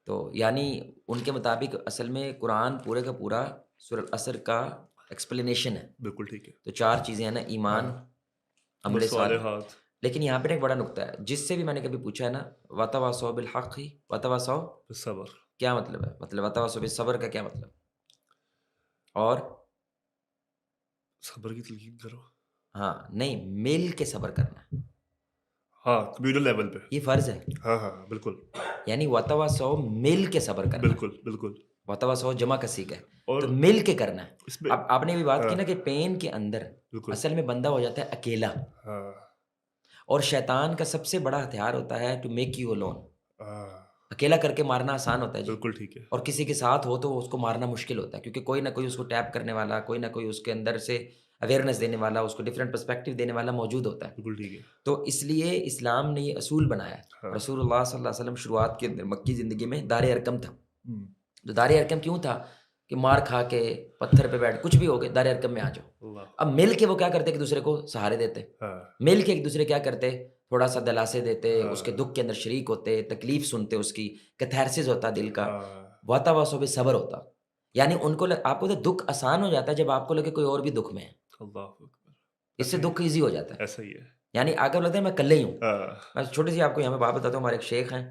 تو یعنی ان کے مطابق اصل میں قرآن پورے کا پورا سورہ العصر کا ایکسپلینیشن ہے. بالکل ٹھیک ہے. تو 4 چیزیں ہیں نا، ایمان، ہاں عمل صالح. صالحات. لیکن یہاں پہ ایک بڑا نقطہ ہے جس سے بھی میں نے کبھی پوچھا ہے نا، وَتَوَاصَوْا بِالْحَقِّ وَتَوَاصَوْا، صبر. کیا مطلب ہے؟ مطلب وَتَوَاصَوْا بِالصَّبْر کا کیا مطلب؟ اور صبر کی تلقین کرو. ہاں نہیں، مل کے صبر کرنا ہے، ہاں کمیونل لیول پہ. یہ فرض ہے. ہاں ہاں بالکل یعنی وَتَوَاصَوْا مل کے صبر کرنا ہے. بالکل بالکل. وَتَوَاصَوْا جمع کسی کا ہے اور تو مل کے کرنا ہے. اس میں اب آپ نے بھی بات کی ہاں نا کہ پین کے اندر بالکل. اصل میں بندہ ہو جاتا ہے اکیلا، ہاں اور شیطان کا سب سے بڑا ہتھیار ہوتا ہے ٹو میک یو الون. ہاں اکیلا کر کے مارنا آسان ہوتا ہے جی، بالکل ٹھیک ہے. اور کسی کے ساتھ ہو تو اس کو مارنا مشکل ہوتا ہے، کیونکہ کوئی نہ کوئی اس کو ٹیپ کرنے والا، کوئی نہ کوئی اس کے اندر سے اویئرنیس دینے والا، اس کو ڈفرینٹ پرسپیکٹیو دینے والا موجود ہوتا ہے. بالکل ٹھیک ہے. تو اس لیے اسلام نے یہ اصول بنایا ہے. ہاں رسول اللہ صلی اللہ علیہ وسلم شروعات کے اندر مکی زندگی میں دار ارقم تھا. ہم، تو دار ارقم کیوں تھا؟ کہ مار کھا کے پتھر پہ بیٹھ کچھ بھی ہو گئے دار ارقم میں آ جاؤ. اللہ. اب مل کے وہ کیا کرتے کہ دوسرے کو سہارے دیتے، ہاں مل کے ایک دوسرے کیا کرتے، تھوڑا سا دلاسے دیتے، ہاں اس کے دکھ کے اندر شریک ہوتے، تکلیف سنتے، اس کی کیتھارسس ہوتا دل کا، ہاں واتاواسو بھی صبر ہوتا. یعنی ان کو آپ کو دکھ آسان ہو جاتا ہے جب آپ کو لگے کوئی اور بھی دکھ میں ہے، اللہ اکبر. اس سے دکھ ایزی ہو جاتا ہے. ایسا ہی ہے. یعنی اگر لگتا ہے میں کلے ہی ہوں. ہاں میں چھوٹی سی آپ کو یہاں پہ بات بتاتا ہوں. ہمارے ایک شیخ ہیں،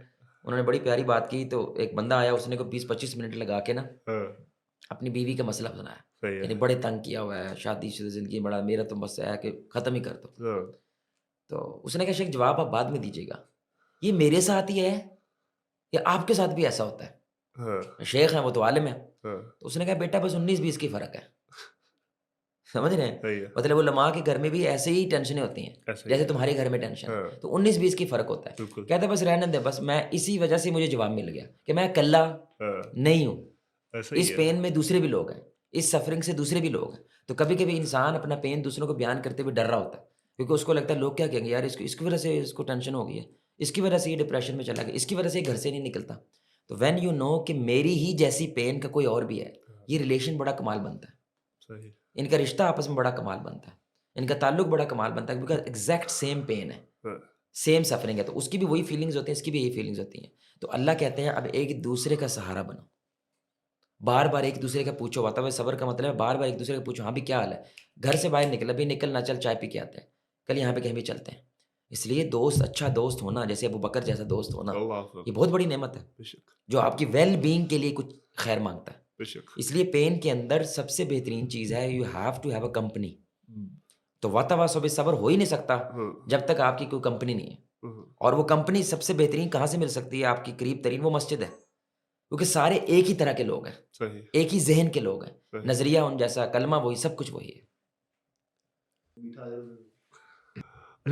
انہوں نے بڑی پیاری بات کی. تو ایک بندہ آیا، اس نے کوئی 20-25 منٹ لگا کے نا ہاں اپنی بیوی کا مسئلہ بتایا. صحیح یعنی ہے. بڑے تنگ کیا ہوا ہے، شادی شدہ زندگی بڑا، میرا تو بس ہے کہ ختم ہی کر دو. ہاں تو اس نے کہا شیخ جواب آپ بعد میں دیجیے گا، یہ میرے ساتھ ہی ہے یا آپ کے ساتھ بھی ایسا ہوتا ہے؟ ہاں شیخ ہیں، وہ تو عالم ہے. ہاں تو اس نے کہا بیٹا بس 19-20 کی فرق ہے. سمجھ رہے ہیں؟ صحیح ہے. مطلب علماء کے گھر میں بھی ایسے ہی ٹینشنیں ہوتی ہیں ایسا ہی جیسے ہے. تمہارے گھر میں ٹینشن ہے. ہاں تو 19-20 کی فرق ہوتا ہے. بالکل. کہتا ہے بس رہنے دے، بس میں اسی وجہ سے مجھے جواب مل گیا کہ میں اکلا ہاں نہیں ہوں. ایسا ہی اس ہے. پین میں دوسرے بھی لوگ ہیں، اس سفرنگ سے دوسرے بھی لوگ ہیں. تو کبھی کبھی انسان اپنا پین دوسروں کو بیان کرتے ہوئے ڈر رہا ہوتا ہے، کیونکہ اس کو لگتا ہے لوگ کیا کہیں گے، یار اس کی وجہ سے اس کو ٹینشن ہو گئی ہے، اس کی وجہ سے یہ ڈپریشن میں چلا گیا، اس کی وجہ سے یہ گھر سے نہیں نکلتا. تو وین یو نو کہ میری ہی جیسی پین کا کوئی اور بھی ہے، یہ ریلیشن بڑا کمال بنتا ہے. صحیح. ان کا رشتہ آپس میں بڑا کمال بنتا ہے، ان کا تعلق بڑا کمال بنتا ہے، کیونکہ ایگزیکٹ سیم پین ہے، ہاں سیم سفرنگ ہے. تو اس کی بھی وہی فیلنگز ہوتی ہیں، اس کی بھی یہی فیلنگز ہوتی ہیں. تو اللہ کہتے ہیں اب ایک دوسرے کا سہارا بنو، بار بار ایک دوسرے کا پوچھو. واتاوے صبر کا مطلب ہے بار بار ایک دوسرے کا پوچھو، ہاں بھی کیا حال ہے، گھر سے باہر نکل، ابھی نکل نہ، چل چائے پی کے آتے ہیں، کل یہاں پہ کہیں بھی چلتے ہیں. اس لیے دوست، اچھا دوست ہونا، جیسے ابو بکر جیسا دوست ہونا، اللہ یہ اکبر. بہت بڑی نعمت ہے بے شک جو آپ کی ویل بینگ کے لیے کچھ خیر مانگتا ہے. بے شک. اس لیے پین کے اندر سب سے بہترین چیز ہے you have to have a company. ہم، تو واتاواسو بھی صبر ہو ہی نہیں سکتا ہاں جب تک آپ کی کوئی کمپنی نہیں ہے. ہاں اور وہ کمپنی سب سے بہترین کہاں سے مل سکتی ہے آپ کی قریب ترین؟ وہ مسجد ہے، کیونکہ سارے ایک ہی طرح کے لوگ ہیں، صحیح ایک ہی ذہن کے لوگ ہیں، صحیح. نظریہ ان جیسا، کلمہ وہی، سب کچھ وہی ہے. اچھا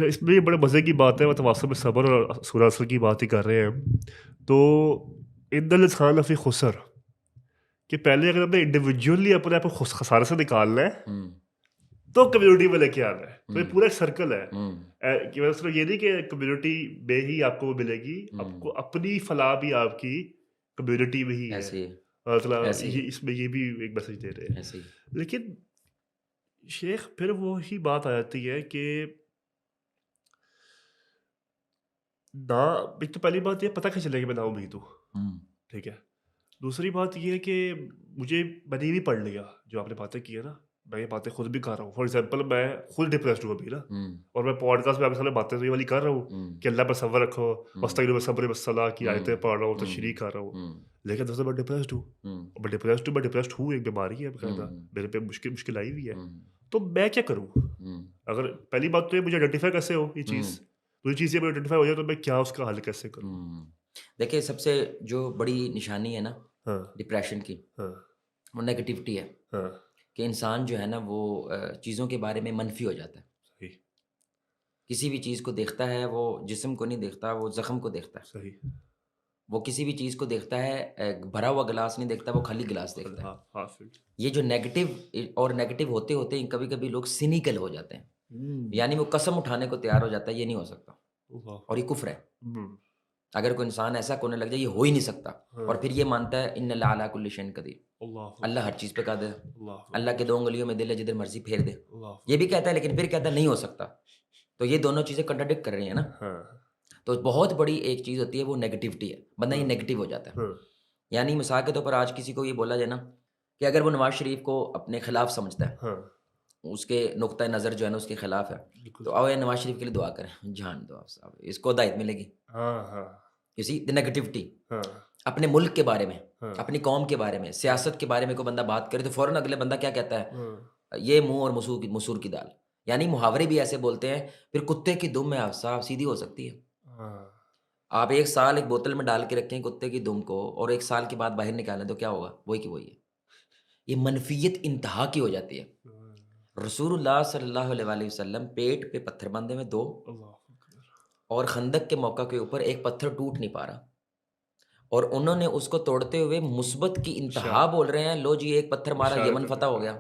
اس میں یہ بڑے مزے کی بات ہے، متواصل میں صبر اور سورہ عصر کی بات ہی کر رہے ہیں ہم. تو ان الانسان لفی خسر کہ پہلے اگر ہم نے انڈیویجولی اپنے آپ کو خسارے سے نکالنا ہے ہم، تو کمیونٹی میں لے کے آنا ہے. تو یہ ہم، پورا ایک سرکل ہے ہم، کہ صرف یہ نہیں کہ کمیونٹی میں ہی آپ کو وہ ملے گی، آپ ہم، کو اپنی فلاح بھی آپ کی کمیونٹی میں ہی ہے. ایسے ہی مطلب ایسے ہی یہ اس میں یہ بھی ایک میسج دے رہے ہیں. ایسے ہی. لیکن شیخ پھر وہی بات آ جاتی ہے کہ نہ، ایک تو پہلی بات یہ پتہ کیسے چلے گا میں نا امید ہوں، ہم، ٹھیک ہے. دوسری بات یہ ہے کہ میں نے بھی پڑھ لیا جو آپ نے باتیں کی ہے نا، میں یہ باتیں خود بھی کر رہا ہوں. فار ایگزامپل میں خود ڈپریسڈ ہوں ابھی نا، ہم، اور میں پوڈ کاسٹ میں آپ کے سامنے باتیں تو یہ والی کر رہا ہوں ہم، کہ اللہ پر صبر رکھو، وستعینوا بالصبر والصلاۃ کی آیتیں پڑھ رہا ہوں، ہم، تشریح کر رہا ہوں. ہم، لیکن دوستوں میں ڈپریسڈ ہوں. ہم، میں ڈپریسڈ ہوں، ایک بیماری ہے باقاعدہ میرے پہ، مشکل آئی ہوئی ہے. ہم، تو میں کیا کروں؟ ہم، اگر پہلی بات تو یہ مجھے آئیڈینٹیفائی کیسے ہو یہ چیز، دوسری چیز یہ میں آئیڈینٹیفائی ہو جائے تو میں کیا اس کا حل کیسے کروں؟ ہم. دیکھیے سب سے جو بڑی نشانی ہے نا ہاں ڈپریشن کی، ہاں وہ نیگیٹیوٹی ہے. ہاں کہ انسان جو ہے نا وہ چیزوں کے بارے میں منفی ہو جاتا ہے. صحیح کسی بھی چیز کو دیکھتا ہے، وہ جسم کو نہیں دیکھتا، وہ زخم کو دیکھتا ہے. صحیح. وہ کسی بھی چیز کو دیکھتا ہے، بھرا ہوا گلاس نہیں دیکھتا، وہ خالی گلاس دیکھتا ہے. ہاں حافظ. یہ جو نیگیٹو اور نیگیٹو ہوتے ہوتے کبھی کبھی لوگ سینیکل ہو جاتے ہیں، یعنی وہ قسم اٹھانے کو تیار ہو جاتا ہے یہ نہیں ہو سکتا، اور یہ کفر ہے. اگر کوئی انسان ایسا کونے لگ جائے یہ ہو ہی نہیں سکتا، اور پھر یہ مانتا ہے ان اللہ علی کل شیء قدیر، اللہ ہر چیز پہ قادر ہے، اللہ کے 2 انگلیوں میں دل ہے، جدھر مرضی پھیر دے، یہ بھی کہتا ہے لیکن پھر کہتا ہے نہیں ہو سکتا. تو یہ دونوں چیزیں کنٹراڈکٹ کر رہی ہیں نا. تو بہت بڑی ایک چیز ہوتی ہے وہ نیگیٹیوٹی ہے، بندہ یہ نیگیٹو ہو جاتا ہے. یعنی مثال کے طور پر آج کسی کو یہ بولا جائے نا کہ اگر وہ نواز شریف کو اپنے خلاف سمجھتا ہے، اس کے نقطۂ نظر جو ہے نا اس کے خلاف ہے، تو آؤ نواز شریف کے لیے دعا کریں، جان دو آپ صاحب، اس کو ہدایت ملے گی. اسی نیگیٹیوٹی اپنے ملک کے بارے میں، اپنی قوم کے بارے میں، سیاست کے بارے میں کوئی بندہ بات کرے تو فوراً اگلے بندہ کیا کہتا ہے، یہ منہ اور مسور کی دال. یعنی محاورے بھی ایسے بولتے ہیں، پھر کتے کی دم میں آپ صاحب سیدھی ہو سکتی ہے. آپ 1 سال ایک بوتل میں ڈال کے رکھیں کتے کی دم کو، اور 1 سال کے بعد باہر نکالیں تو کیا ہوگا، وہی کی وہی ہے. یہ منفیت انتہا کی ہو جاتی ہے. رسول اللہ صلی اللہ علیہ وآلہ وسلم پیٹ پہ پتھر باندھے میں 2، اور خندق کے موقع کے اوپر ایک پتھر ٹوٹ نہیں پا رہا، اور انہوں نے اس کو توڑتے ہوئے مثبت کی انتہا بول رہے ہیں، لو جی ایک پتھر مارا یمن فتح ہو گیا،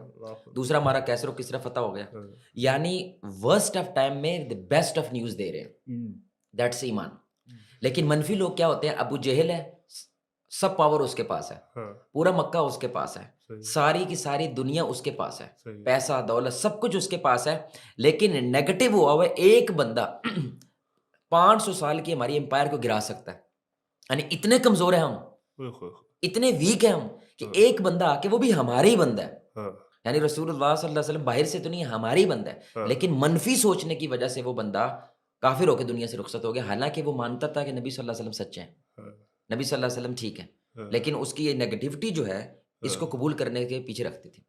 دوسرا مارا کیسر و کسرا فتح ہو گیا. یعنی ورسٹ آف ٹائم میں بیسٹ آف نیوز دے رہے ہیں. دیٹس ایمان. لیکن منفی لوگ کیا ہوتے ہیں، ابو جہل ہے، سب پاور اس کے پاس ہے، پورا مکہ اس کے پاس ہے، ساری کی ساری دنیا اس کے پاس ہے، پیسہ دولت سب کچھ اس کے پاس ہے، لیکن نیگیٹو ہوا ہوا ایک بندہ 500 سال کی ہماری امپائر کو گرا سکتا ہے. یعنی اتنے کمزور ہیں ہم، اتنے ویک ہیں ہم کہ ایک بندہ آ کے، وہ بھی ہمارا ہی بندہ ہے. یعنی رسول اللہ صلی اللہ علیہ وسلم باہر سے تو نہیں، ہمارا ہی بندہ ہے، لیکن منفی سوچنے کی وجہ سے وہ بندہ کافر ہو کے دنیا سے رخصت ہو گیا، حالانکہ وہ مانتا تھا کہ نبی صلی اللہ علیہ وسلم سچے ہیں، نبی صلی اللہ علیہ وسلم ٹھیک ہے، لیکن اس کی یہ نیگیٹیوٹی جو ہے اس کو قبول کرنے کے پیچھے رکھتی تھی.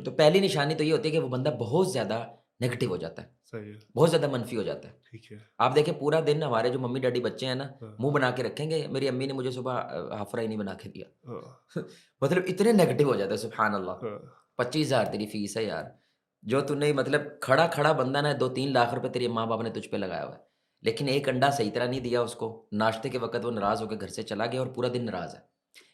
تو پہلی نشانی تو یہ ہوتی ہے کہ وہ بندہ بہت زیادہ نیگیٹو ہو جاتا ہے، بہت زیادہ منفی ہو جاتا ہے. آپ دیکھیں پورا دن ہمارے جو ممی ڈیڈی بچے ہیں نا، منہ بنا کے رکھیں گے، میری امی نے مجھے صبح ہاف فرائی نہیں بنا کے دیا، مطلب اتنے نیگیٹو ہو جاتا ہے. سبحان اللہ، 25,000 تیری فیس ہے یار، جو تو نے مطلب کھڑا بندہ نا 2-3 لاکھ روپے تیرے ماں باپ نے تجھ پہ لگایا ہوا ہے، لیکن ایک انڈا صحیح طرح نہیں دیا اس کو، ناشتے کے وقت وہ ناراض ہو کے گھر سے چلا گیا اور پورا دن ناراض ہے.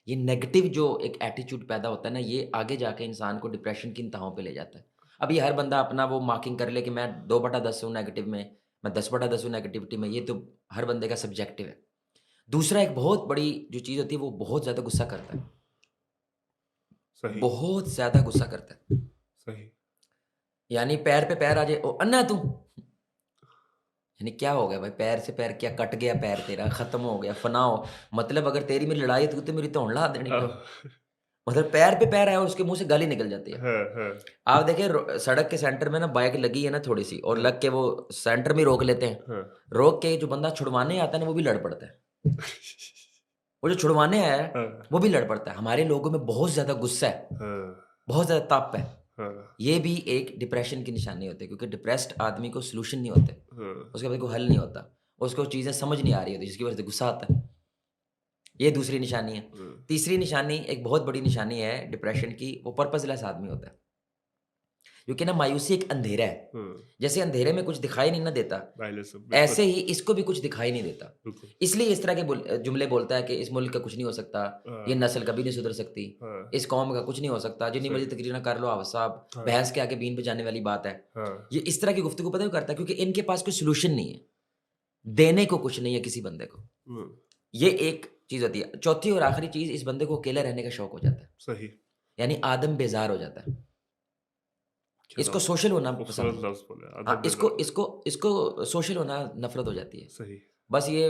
یہ نیگیٹو جو ایک ایٹیچیوڈ پیدا ہوتا ہے نا، یہ آگے جا کے انسان کو ڈپریشن کی انتہاؤں پہ لے جاتا ہے. ابھی ہر بندہ اپنا وہ مارکنگ کر لے کہ میں 2/10 ہوں نیگیٹو میں 10/10 ہوں نیگیٹیوٹی میں، یہ تو ہر بندے کا سبجیکٹو ہے. دوسرا ایک بہت بڑی جو چیز ہوتی ہے، وہ بہت زیادہ غصہ کرتا ہے، بہت زیادہ غصہ کرتا ہے. یعنی پیر پہ پیر آ جائے، او انا تو، یعنی کیا ہو گیا بھائی، پیر سے پیر کیا کٹ گیا، پیر تیرا ختم ہو گیا، فنا ہو، مطلب اگر تیری میری لڑائی تو میری تو لا دینی ہے، مطلب پیر پہ پیر آیا اور اس کے منہ سے گالی نکل جاتی ہے. آپ دیکھیں سڑک کے سینٹر میں نا بائک لگی ہے نا تھوڑی سی، اور لگ کے وہ سینٹر میں روک لیتے ہیں، روک کے جو بندہ چھڑوانے آتا ہے نا وہ بھی لڑ پڑتا ہے، وہ جو چھڑوانے آیا ہے وہ بھی لڑ پڑتا ہے. ہمارے لوگوں میں بہت زیادہ غصہ ہے، بہت زیادہ تاپ ہے. یہ بھی ایک ڈپریشن کی نشانی ہوتی ہے، کیونکہ ڈپریسڈ آدمی کو سلوشن نہیں ہوتے، اس کے بعد کوئی حل نہیں ہوتا، اس کو چیزیں سمجھ نہیں آ رہی ہوتی، جس کی وجہ سے غصہ آتا ہے. یہ دوسری نشانی ہے. تیسری نشانی ایک بہت بڑی نشانی ہے ڈپریشن کی، وہ پرپز لیس آدمی ہوتا ہے. کیونکہ نا مایوسی ایک اندھیرا ہے، جیسے اندھیرے میں کچھ دکھائی نہیں نہ دیتا، ایسے ہی اس کو بھی کچھ دکھائی نہیں دیتا. اس لیے اس طرح کے جملے بولتا ہے کہ اس ملک کا کچھ نہیں ہو سکتا، یہ نسل کبھی نہیں سدھر سکتی، اس قوم کا کچھ نہیں ہو سکتا، جتنی مرضی تقریر نہ کر لو آپ صاحب، بھینس کے آگے بین پہ جانے والی بات ہے. یہ اس طرح کی گفتگو پتہ کیوں کرتا ہے، کیونکہ ان کے پاس کوئی سلوشن نہیں ہے، دینے کو کچھ نہیں ہے کسی بندے کو. یہ ایک چیز ہوتی ہے. چوتھی اور آخری چیز، اس بندے کو اکیلے رہنے کا شوق ہو جاتا ہے. صحیح. یعنی آدم بیزار ہو جاتا ہے، اس کو سوشل ہونا پسند ہے، اس کو سوشل ہونا نفرت ہو جاتی ہے. صحیح. بس یہ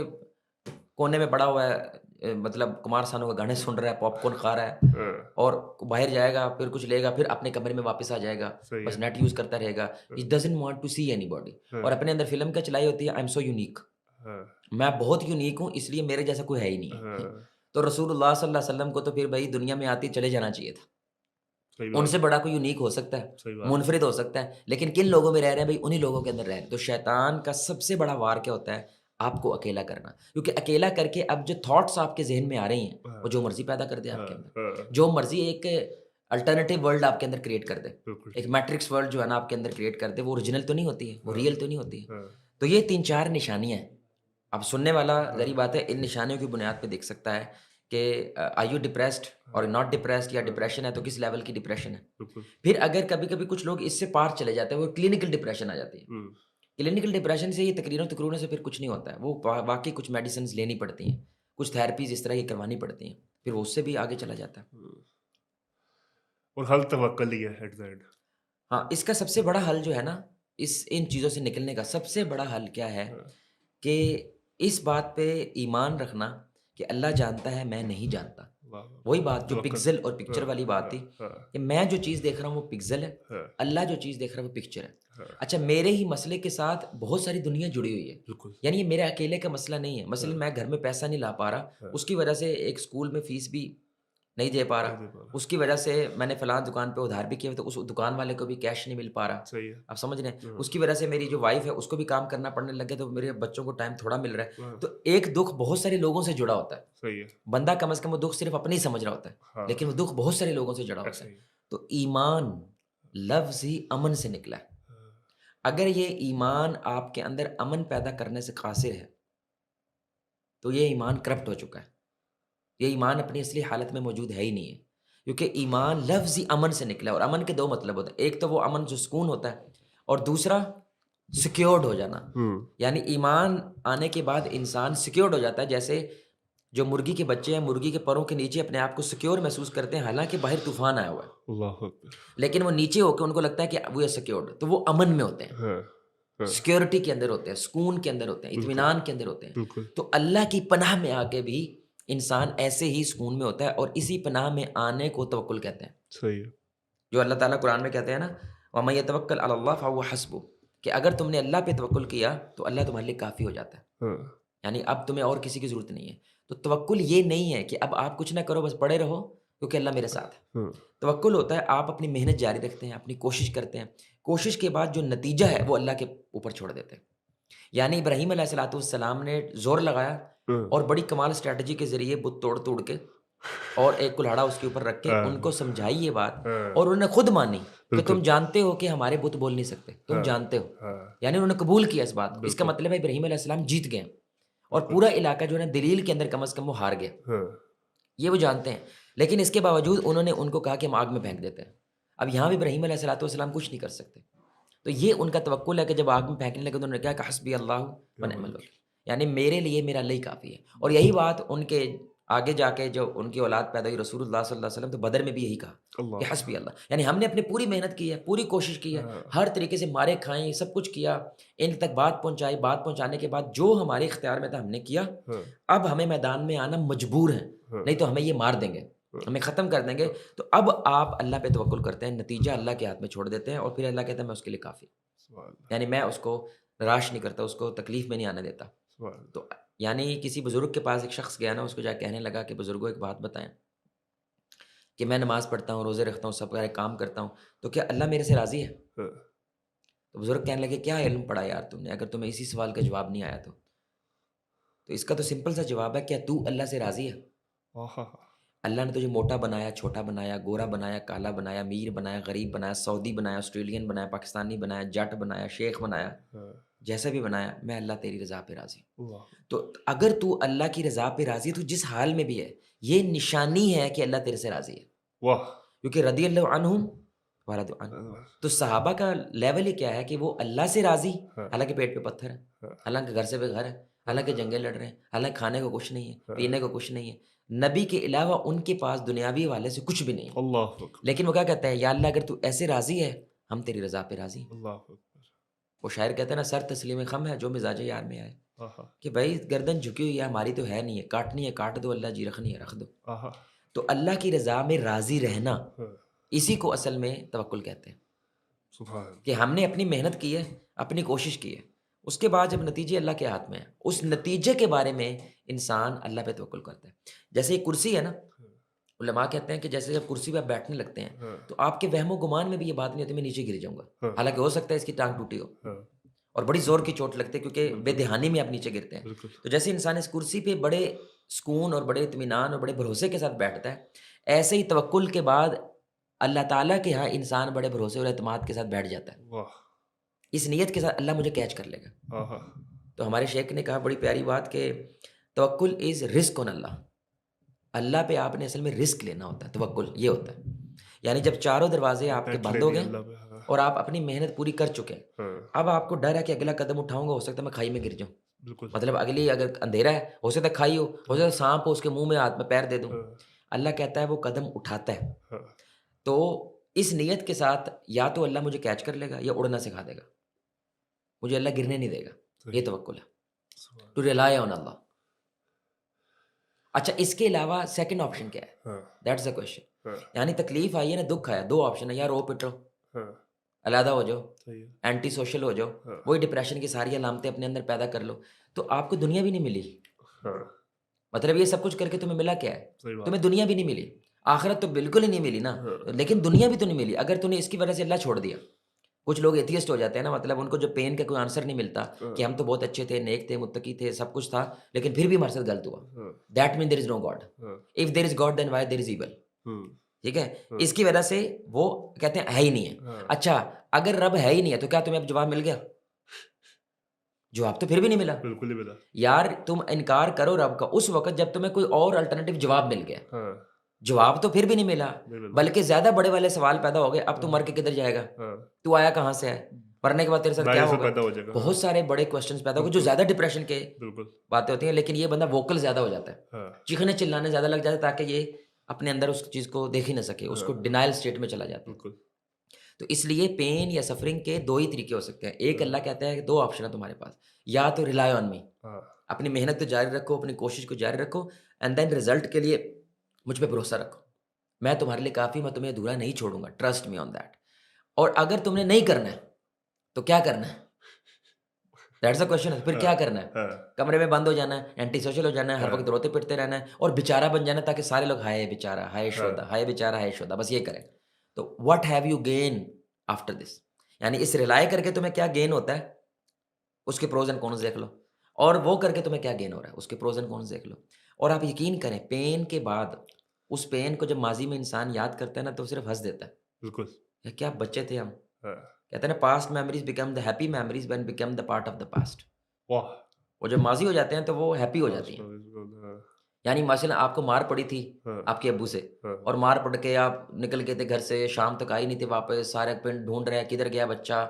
کونے میں پڑا ہوا ہے، مطلب کمار سانو کے گانے سن رہا ہے، پاپ کارن کھا رہا ہے، اور باہر جائے گا پھر کچھ لے گا، پھر اپنے کمرے میں واپس آ جائے گا، بس نیٹ یوز کرتا رہے گا. He doesn't want to see anybody. اور اپنے اندر فلم کا چلائی ہوتی ہے، آئی ایم سو یونیک، میں بہت یونیک ہوں، اس لیے میرے جیسا کوئی ہے ہی نہیں ہے. تو رسول اللہ صلی اللہ علیہ وسلم کو تو پھر بھائی دنیا میں آتی چلے جانا چاہیے تھا، ان سے بڑا کوئی یونیک ہو سکتا ہے، منفرد ہو سکتا ہے، لیکن کن لوگوں میں رہ رہے ہیں بھائی، انہی لوگوں کے اندر رہ رہے ہیں. تو شیطان کا سب سے بڑا وار کیا ہوتا ہے، آپ کو اکیلا کرنا. کیونکہ اکیلا کر کے اب جو تھاٹس آپ کے ذہن میں آ رہی ہیں، وہ جو مرضی پیدا کر دے آپ کے اندر، جو مرضی ایک الٹرنیٹیو ورلڈ آپ کے اندر کریٹ کر دے، ایک میٹرکس ورلڈ جو ہے نا آپ کے اندر کریٹ کر دے، وہ اوریجنل تو نہیں ہوتی ہے، وہ ریئل تو نہیں ہوتی ہے. تو یہ 3-4 نشانیاں ہیں. اب سننے والا ظاہری بات ہے ان نشانیوں کی بنیاد پہ دیکھ سکتا ہے کہ آر یو ڈپریسڈ اور ناٹ ڈپریسڈ، یا ڈپریشن ہے تو کس لیول کی ڈپریشن ہے. پھر اگر کبھی کبھی کچھ لوگ اس سے پار چلے جاتے ہیں، وہ کلینکل ڈپریشن آ جاتی ہے. کلینکل ڈپریشن سے یہ تقریروں سے پھر کچھ نہیں ہوتا ہے، وہ واقعی کچھ میڈیسنز لینی پڑتی ہیں، کچھ تھیراپیز اس طرح کی کروانی پڑتی ہیں، پھر وہ اس سے بھی آگے چلا جاتا ہے۔ اور حل توکل ہی ہے ایٹ دا اینڈ۔ ہاں، اس کا سب سے بڑا حل جو ہے نا، ان چیزوں سے نکلنے کا سب سے بڑا حل کیا ہے کہ اس بات پہ ایمان رکھنا کہ اللہ جانتا ہے میں نہیں جانتا۔ وہی بات جو پکزل اور پکچر والی بات تھی کہ میں جو چیز دیکھ رہا ہوں وہ پکزل ہے، اللہ جو چیز دیکھ رہا ہے وہ پکچر ہے۔ اچھا، میرے ہی مسئلے کے ساتھ بہت ساری دنیا جڑی ہوئی ہے، بالکل یعنی یہ میرے اکیلے کا مسئلہ نہیں ہے۔ مثلا میں گھر میں پیسہ نہیں لا پا رہا، اس کی وجہ سے ایک اسکول میں فیس بھی نہیں دے پا رہا، اس کی وجہ سے میں نے فلاں دکان پہ ادھار بھی کیا تو اس دکان والے کو بھی کیش نہیں مل پا رہا، صحیح ہے، آپ سمجھ رہے ہیں، اس کی وجہ سے میری جو وائف ہے اس کو بھی کام کرنا پڑنے لگے تو میرے بچوں کو ٹائم تھوڑا مل رہا ہے۔ تو ایک دکھ بہت سارے لوگوں سے جڑا ہوتا ہے، صحیح ہے، بندہ کم از کم وہ دکھ صرف اپنے ہی سمجھ رہا ہوتا ہے، لیکن وہ دکھ بہت سارے لوگوں سے جڑا ہوتا ہے۔ تو ایمان لفظ ہی امن سے نکلا ہے۔ اگر یہ ایمان آپ کے اندر امن پیدا کرنے سے قاصر ہے تو یہ ایمان کرپٹ ہو چکا ہے، یہ ایمان اپنی اصلی حالت میں موجود ہے ہی نہیں ہے، کیونکہ ایمان لفظ ہی امن سے نکلا ہے۔ اور امن کے دو مطلب ہوتے ہیں، ایک تو وہ امن جو سکون ہوتا ہے، اور دوسرا سیکیورڈ ہو جانا۔ یعنی ایمان آنے کے بعد انسان سیکیورڈ ہو جاتا ہے، جیسے جو مرغی کے بچے ہیں مرغی کے پروں کے نیچے اپنے آپ کو سیکیور محسوس کرتے ہیں، حالانکہ باہر طوفان آیا ہوا ہے، اللہ اکبر، لیکن وہ نیچے ہو کے ان کو لگتا ہے کہ وہ ہے سیکیورڈ، تو وہ امن میں ہوتے ہیں، سیکیورٹی کے اندر ہوتے ہیں، سکون کے اندر ہوتے ہیں، اطمینان کے اندر ہوتے ہیں۔ بالکل تو اللہ کی پناہ میں آ کے بھی انسان ایسے ہی سکون میں ہوتا ہے، اور اسی پناہ میں آنے کو توکل کہتے ہیں، صحیح ہے، جو اللہ تعالیٰ قرآن میں کہتے ہیں نا وَمَن يَتَوَكَّلْ عَلَى اللَّهِ فَهُوَ حَسْبُهُ، کہ اگر تم نے اللہ پہ توکل کیا تو اللہ تمہارے لیے کافی ہو جاتا ہے، یعنی اب تمہیں اور کسی کی ضرورت نہیں ہے۔ تو توکل یہ نہیں ہے کہ اب آپ کچھ نہ کرو بس پڑے رہو کیونکہ اللہ میرے ساتھ ہے۔ توکل ہوتا ہے آپ اپنی محنت جاری رکھتے ہیں، اپنی کوشش کرتے ہیں، کوشش کے بعد جو نتیجہ ہے وہ اللہ کے اوپر چھوڑ دیتے ہیں۔ یعنی ابراہیم علیہ السلام نے زور لگایا اور بڑی کمال اسٹریٹجی کے ذریعے بت توڑ کے اور ایک کلہاڑا اس کے اوپر رکھ کے ان کو سمجھائی یہ بات، اور انہوں نے خود مانی کہ تم جانتے ہو کہ ہمارے بت بول نہیں سکتے، تم جانتے ہو، یعنی انہوں نے قبول کیا اس بات کو۔ اس کا مطلب ہے ابراہیم علیہ السلام جیت گئے، اور پورا علاقہ جو ہے نا دلیل کے اندر کم از کم وہ ہار گیا، یہ وہ جانتے ہیں۔ لیکن اس کے باوجود انہوں نے ان کو کہا کہ ہم آگ میں پھینک دیتے ہیں۔ اب یہاں بھی ابراہیم علیہ السلام کچھ نہیں کر سکتے، تو یہ ان کا توکل ہے کہ جب آگ میں پھینکنے لگے تو انہوں نے کہا کہ حسبی اللہ و نعم الوکیل، یعنی میرے لیے میرا اللہ ہی کافی ہے۔ اور یہی بات ان کے آگے جا کے جو ان کی اولاد پیدا ہوئی رسول اللہ صلی اللہ علیہ وسلم، تو بدر میں بھی یہی کہا کہ حسبی اللہ، یعنی ہم نے اپنی پوری محنت کی ہے، پوری کوشش کی ہے، ہر طریقے سے مارے کھائیں، سب کچھ کیا، ان تک بات پہنچائی، بات پہنچانے کے بعد جو ہمارے اختیار میں تھا ہم نے کیا، اب ہمیں میدان میں آنا مجبور ہیں، نہیں تو ہمیں یہ مار دیں گے، ہمیں ختم کر دیں گے۔ تو اب آپ اللہ پہ توکل کرتے ہیں، نتیجہ اللہ کے ہاتھ میں چھوڑ دیتے ہیں، اور پھر اللہ کہتا ہے میں اس کے لیے کافی، یعنی میں اس کو نراش نہیں کرتا، اس کو تکلیف میں نہیں آنے دیتا۔ تو یعنی کسی بزرگ کے پاس ایک شخص گیا نا، اس کو جا کہنے لگا کہ بزرگوں ایک بات بتائیں کہ میں نماز پڑھتا ہوں، روزے رکھتا ہوں، سب سارے کام کرتا ہوں، تو کیا اللہ میرے سے راضی ہے؟ تو بزرگ کہنے لگے کیا علم پڑھا یار تم نے، اگر تمہیں اسی سوال کا جواب نہیں آیا تو اس کا تو سمپل سا جواب ہے، کیا تو اللہ سے راضی ہے؟ اللہ نے تجھے موٹا بنایا، چھوٹا بنایا، گورا بنایا، کالا بنایا، امیر بنایا، غریب بنایا، سعودی بنایا، آسٹریلین بنایا، پاکستانی بنایا، جٹ بنایا، شیخ بنایا، جیسا بھی بنایا، میں اللہ تیری رضا پہ راضی ہوں۔ تو اگر تو اللہ کی رضا پہ راضی ہے تو جس حال میں بھی ہے، یہ نشانی ہے کہ اللہ تیرے سے راضی ہے، کیونکہ رضی اللہ عنہم ورضوا عنہ۔ تو صحابہ کا لیول ہی کیا ہے کہ وہ اللہ سے راضی، حالانکہ پیٹ پہ پتھر ہے، حالانکہ گھر سے بے گھر ہے، حالانکہ جنگیں لڑ رہے ہیں، حالانکہ کھانے کو کچھ نہیں ہے، پینے کو کچھ نہیں ہے، نبی کے علاوہ ان کے پاس دنیاوی حوالے سے کچھ بھی نہیں ہے، اللہ لیکن وہ کیا کہتا ہے، یا اللہ اگر تو ایسے راضی ہے ہم تیری رضا پہ راضی ہیں۔ اللہ وہ شاعر کہتے ہیں نا، سر تسلیم خم ہے جو مزاج یار میں آئے، کہ بھائی گردن جھکی ہوئی ہے ہماری تو ہے نہیں ہے، کاٹنی ہے کاٹ دو، اللہ جی رکھنی ہے رکھ دو۔ تو اللہ کی رضا میں راضی رہنا، اسی کو اصل میں توکل کہتے ہیں، کہ ہم نے اپنی محنت کی ہے، اپنی کوشش کی ہے، اس کے بعد جب نتیجے اللہ کے ہاتھ میں ہیں، اس نتیجے کے بارے میں انسان اللہ پہ توکل کرتا ہے۔ جیسے یہ کرسی ہے نا، علماء کہتے ہیں کہ جیسے جب کرسی پہ آپ بیٹھنے لگتے ہیں تو آپ کے وہم و گمان میں بھی یہ بات نہیں ہوتی میں نیچے گر جاؤں گا، حالانکہ ہو سکتا ہے اس کی ٹانگ ٹوٹی ہو اور بڑی زور کی چوٹ لگتی ہے، کیونکہ بے دہانی میں آپ نیچے گرتے ہیں۔ تو جیسے انسان اس کرسی پہ بڑے سکون اور بڑے اطمینان اور بڑے بھروسے کے ساتھ بیٹھتا ہے، ایسے ہی توکل کے بعد اللہ تعالیٰ کے ہاں انسان بڑے بھروسے اور اعتماد کے ساتھ بیٹھ جاتا ہے، اس نیت کے ساتھ اللہ مجھے کیچ کر لے گا۔ تو ہمارے شیخ نے کہا بڑی پیاری بات کہ توکل از رزق آن اللہ، اللہ پہ آپ نے اصل میں رزق لینا ہوتا ہے، توکل یہ ہوتا ہے۔ یعنی جب چاروں دروازے آپ کے ٹینٹ بند ہو لینی گئے اللہ پہ. ہاں اور آپ اپنی محنت پوری کر چکے ہیں، ہاں اب آپ کو ڈر ہے کہ اگلا قدم اٹھاؤں گا، ہو سکتا ہے میں کھائی میں گر جاؤں، بالکل. مطلب اگلی اگر اندھیرا ہے ہو سکتا ہے کھائی ہو سکتا ہے سانپ ہو اس کے منہ میں ہاتھ میں پیر دے دوں. ہاں اللہ کہتا ہے وہ قدم اٹھاتا ہے، ہاں تو اس نیت کے ساتھ یا تو اللہ مجھے کیچ کر لے گا یا اڑنا سکھا دے گا، مجھے اللہ گرنے نہیں دے گا. یہ صحیح. توکل ہے، سبحان ٹو ریلائی آن اللہ. اچھا اس کے علاوہ سیکنڈ آپشن کیا ہے؟ ہاں دیٹس اے کوشچن. ہاں یعنی تکلیف آئی ہے نا، دکھ آیا، دو آپشن ہے، یا رو پٹو، ہاں علیحدہ ہو جاؤ، صحیح ہے. اینٹی سوشل ہو جاؤ، ہاں وہی ڈپریشن کی ساری علامتیں اپنے اندر پیدا کر لو، تو آپ کو دنیا بھی نہیں ملی. ہاں مطلب یہ سب کچھ کر کے تمہیں ملا کیا ہے؟ صحیح تمہیں بات. دنیا بھی نہیں ملی، آخرت تو بالکل ہی نہیں ملی نا، ہاں لیکن دنیا بھی تو نہیں ملی. اگر تم نے اس کی وجہ سے اللہ چھوڑ دیا، کچھ لوگ ایتھیسٹ ہو جاتے ہیں نا، مطلب ان کو جو پین کا کوئی آنسر نہیں ملتا کہ ہم تو بہت اچھے تھے، نیک تھے، متقی تھے، سب کچھ تھا، لیکن پھر بھی ہمارے ساتھ غلط ہوا. ہاں that mean there is no God. ہاں if there is God then why there is evil. ہوں ٹھیک ہے، ہاں اس کی وجہ سے وہ کہتے ہیں ہے ہی نہیں ہے. ہاں اچھا اگر رب ہے ہی نہیں ہے تو کیا تمہیں اب جواب مل گیا؟ جواب تو پھر بھی نہیں ملا. بالکل نہیں ملا. یار تم انکار کرو رب کا اس وقت جب تمہیں کوئی اور الٹرنیٹو جواب مل گیا، ہاں جواب تو پھر بھی نہیں ملا، نہیں ملا. بلکہ زیادہ بڑے والے سوال پیدا ہو گئے. اب تو مر کے کدھر جائے گا؟ ہاں تو آیا کہاں سے ہے؟ مرنے کے بعد تیرے ساتھ نہ کیا یہ سب ہوگا؟ پیدا ہو جائے گا. بہت سارے بڑے کوشچنز پیدا ہو گئے جو بالکل. زیادہ ڈپریشن کے بالکل. باتیں ہوتی ہیں، لیکن یہ بندہ ووکل زیادہ ہو جاتا ہے، ہاں چیخنے چلانے زیادہ لگ جاتا ہے تاکہ یہ اپنے اندر اس چیز کو دیکھ ہی نہ سکے، اس کو ہاں ڈینائل اسٹیٹ میں چلا جاتا ہے. بالکل. تو اس لیے پین یا سفرنگ کے دو ہی طریقے ہو سکتے ہیں. ایک اللہ کہتا ہے کہ دو آپشن ہے تمہارے پاس، یا تو ریلائی آن می، ہاں اپنی محنت کو جاری رکھو، اپنی کوشش کو جاری رکھو، اینڈ دین رزلٹ کے لیے مجھ پہ بھروسہ رکھو، میں تمہارے لیے کافی، میں تمہیں ادھورا نہیں چھوڑوں گا، ٹرسٹ می آن دیٹ. اور اگر تم نے نہیں کرنا ہے تو کیا کرنا ہے؟ That's a question. پھر کیا کرنا ہے؟ ہاں کمرے میں بند ہو جانا ہے، اینٹی سوشل ہو جانا ہے، ہر وقت روتے پٹتے رہنا ہے اور بیچارہ بن جانا ہے تاکہ سارے لوگ ہائے بیچارہ، ہائے شودا، ہائے بیچارہ، ہائے شودا، بس یہ کریں. تو what have you gain after this? یعنی اس ریلائی کر کے تمہیں کیا گین ہوتا ہے، اس کے پروز اینڈ کونز دیکھ لو، اور وہ کر کے تمہیں کیا گین ہو رہا ہے، اس کے پروز اینڈ کونز دیکھ لو. اور آپ یقین کریں پین کے بعد اس پین کو جب ماضی میں انسان یاد کرتا ہے نا تو صرف ہنس دیتا ہے. بالکل. یا کیا بچے تھے ہم. ہاں کہتے ہیں نا past memories become the happy memories when become the part of the past. واہ. وہ جب ماضی ہو جاتے ہیں تو وہ ہیپی ہو جاتی ہیں. ہاں یعنی مثلا آپ کو مار پڑی تھی ہاں آپ کے ابو سے، ہاں اور مار پڑ کے آپ نکل گئے تھے گھر سے، شام تک آئی نہیں تھی واپس، سارے پنڈ ڈھونڈ رہے ہیں کدھر گیا بچہ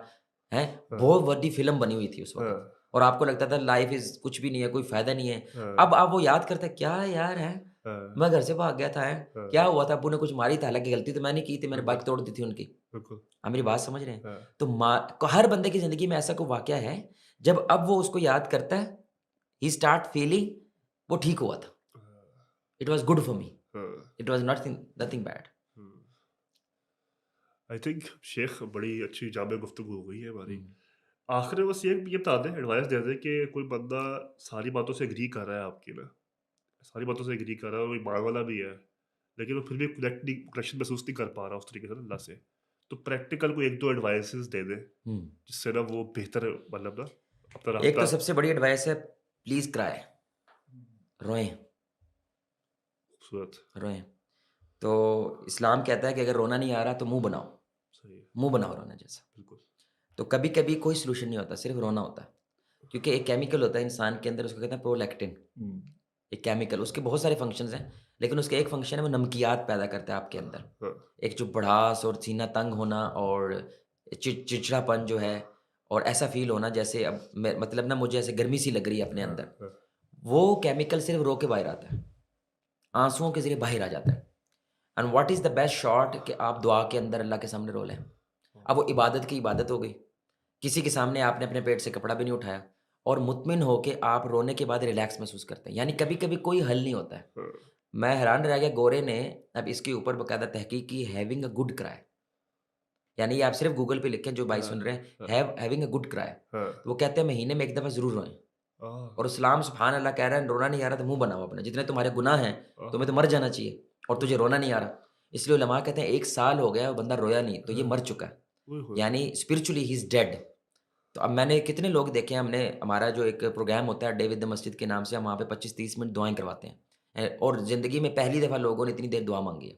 ہے. بہت بڑی فلم بنی ہوئی تھی اس ہاں وقت، اور آپ کو لگتا تھا لائف از کچھ بھی نہیں ہے، کوئی فائدہ نہیں ہے. ہاں اب آپ وہ یاد کرتے ہیں، کیا یار ہے، ہاں میں گھر سے بھاگ گیا تھا، ہے ہاں کیا ہوا تھا، ابو نے کچھ ماری تھی، حالانکہ غلطی تو میں نہیں کی تھی، میں نے بالکل بائک توڑ دی تھی ان کی. بالکل. آپ میری بات سمجھ رہے ہیں؟ ہاں تو ہر بندے کی زندگی میں ایسا کوئی واقعہ ہے جب اب وہ اس کو یاد کرتا ہے، ہی اسٹارٹ فیلنگ وہ ٹھیک ہوا تھا، it was good for me, ہاں it was nothing bad. I think Sheikh بڑی اچھی جامع گفتگو ہو گئی ہے ہماری. آخر میں بس یہ بتا دیں، ایڈوائس دے دیں کہ کوئی بندہ ساری باتوں سے اگری کر رہا ہے آپ کی نا، ساری باتوں سے اگری کر رہا ہے، اور ایمان والا بھی ہے، لیکن وہ پھر بھی کنیکشن محسوس نہیں کر پا رہا اس طریقے سے اللہ سے، تو پریکٹیکل کوئی ایک دو ایڈوائسز دے دیں جس سے نا وہ بہتر مطلب نا اپنا ایک تو رابطہ. سب سے بڑی ایڈوائس ہے پلیز کرائے، روئیں خوبصورت. روئیں. تو اسلام کہتا ہے کہ اگر رونا نہیں آ رہا تو منہ بناؤ، صحیح ہے. منہ بناؤ رونا جیسا. بالکل. تو کبھی کبھی کوئی سلوشن نہیں ہوتا، صرف رونا ہوتا ہے، کیونکہ ایک کیمیکل ہوتا ہے انسان کے اندر، اس کو کہتے ہیں پرولیکٹن. ایک کیمیکل، اس کے بہت سارے فنکشنز ہیں، لیکن اس کا ایک فنکشن ہے وہ نمکیات پیدا کرتا ہے آپ کے اندر. ہاں ایک جو بڑھاس اور سینہ تنگ ہونا اور چڑچڑا پن جو ہے، اور ایسا فیل ہونا جیسے اب مطلب نا مجھے ایسے گرمی سی لگ رہی ہے اپنے اندر، ہاں وہ کیمیکل صرف رو کے باہر آتا ہے، آنسوؤں کے ذریعے باہر آ جاتا ہے. And what is the best short کہ آپ دعا کے اندر اللہ کے سامنے رو لیں. اب وہ عبادت کی عبادت ہو گئی، کسی کے سامنے آپ نے اپنے پیٹ سے کپڑا بھی نہیں اٹھایا، اور مطمئن ہو کے آپ رونے کے بعد ریلیکس محسوس کرتے ہیں. یعنی کبھی کبھی کوئی حل نہیں ہوتا ہے. ہاں میں حیران رہ گیا، گورے نے اب اس کے اوپر باقاعدہ تحقیق کی، ہیونگ اے گڈ کرائے. یعنی یہ آپ صرف گوگل پہ لکھیں جو بھائی سن رہے ہیں، ہیونگ اے گڈ کرائے. ہاں تو وہ کہتے ہیں مہینے میں ایک دفعہ ضرور روئیں. اور اسلام سبحان اللہ کہہ رہا ہے رونا نہیں آ رہا تو منہ بناؤ اپنا، جتنے تمہارے گناہ ہیں تمہیں تو مر جانا چاہیے، اور تجھے رونا نہیں آ رہا. اس لیے علماء کہتے ہیں 1 سال ہو گیا وہ بندہ رویا نہیں تو یہ مر چکا ہے، یعنی اسپرچولی ہی از ڈیڈ. تو اب میں نے کتنے لوگ دیکھے ہیں، ہمارا جو ایک پروگرام ہوتا ہے ڈے ود دا مسجد کے نام سے، ہم وہاں پہ 25-30 منٹ دعائیں کرواتے ہیں، اور زندگی میں پہلی دفعہ لوگوں نے اتنی دیر دعا مانگی ہے.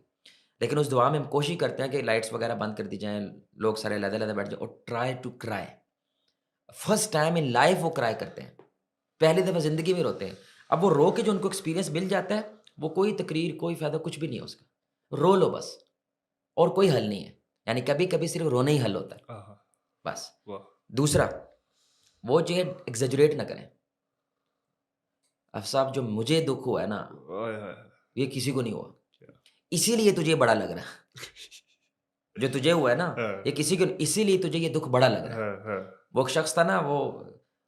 لیکن اس دعا میں ہم کوشش کرتے ہیں کہ لائٹس وغیرہ بند کر دی جائیں، لوگ سارے علیحدہ بیٹھ جائیں، اور ٹرائی ٹو کرائے. فرسٹ ٹائم ان لائف وہ کرائے کرتے ہیں، پہلی دفعہ زندگی میں روتے ہیں. اب وہ رو کے جو ان کو ایکسپیرینس مل جاتا ہے، وہ کوئی تقریر، کوئی فائدہ کچھ بھی نہیں ہے اس کا. رو لو بس، اور کوئی حل نہیں ہے. یعنی کبھی کبھی صرف رونا ہی حل ہوتا ہے آہا، بس. واہ، دوسرا وہ جو ہے ایگزیجریٹ نہ کریں. اب صاحب جو مجھے دکھ ہوا ہے نا آئے ہائے، یہ کسی کو نہیں ہوا, کیا؟ اسی لیے تجھے بڑا لگ رہا ہے. جو تجھے ہوا ہے نا ہاں، یہ کسی کو, اسی لیے تجھے یہ دکھ بڑا لگ رہا ہے. ہاں، ہاں، وہ ایک شخص تھا نا, وہ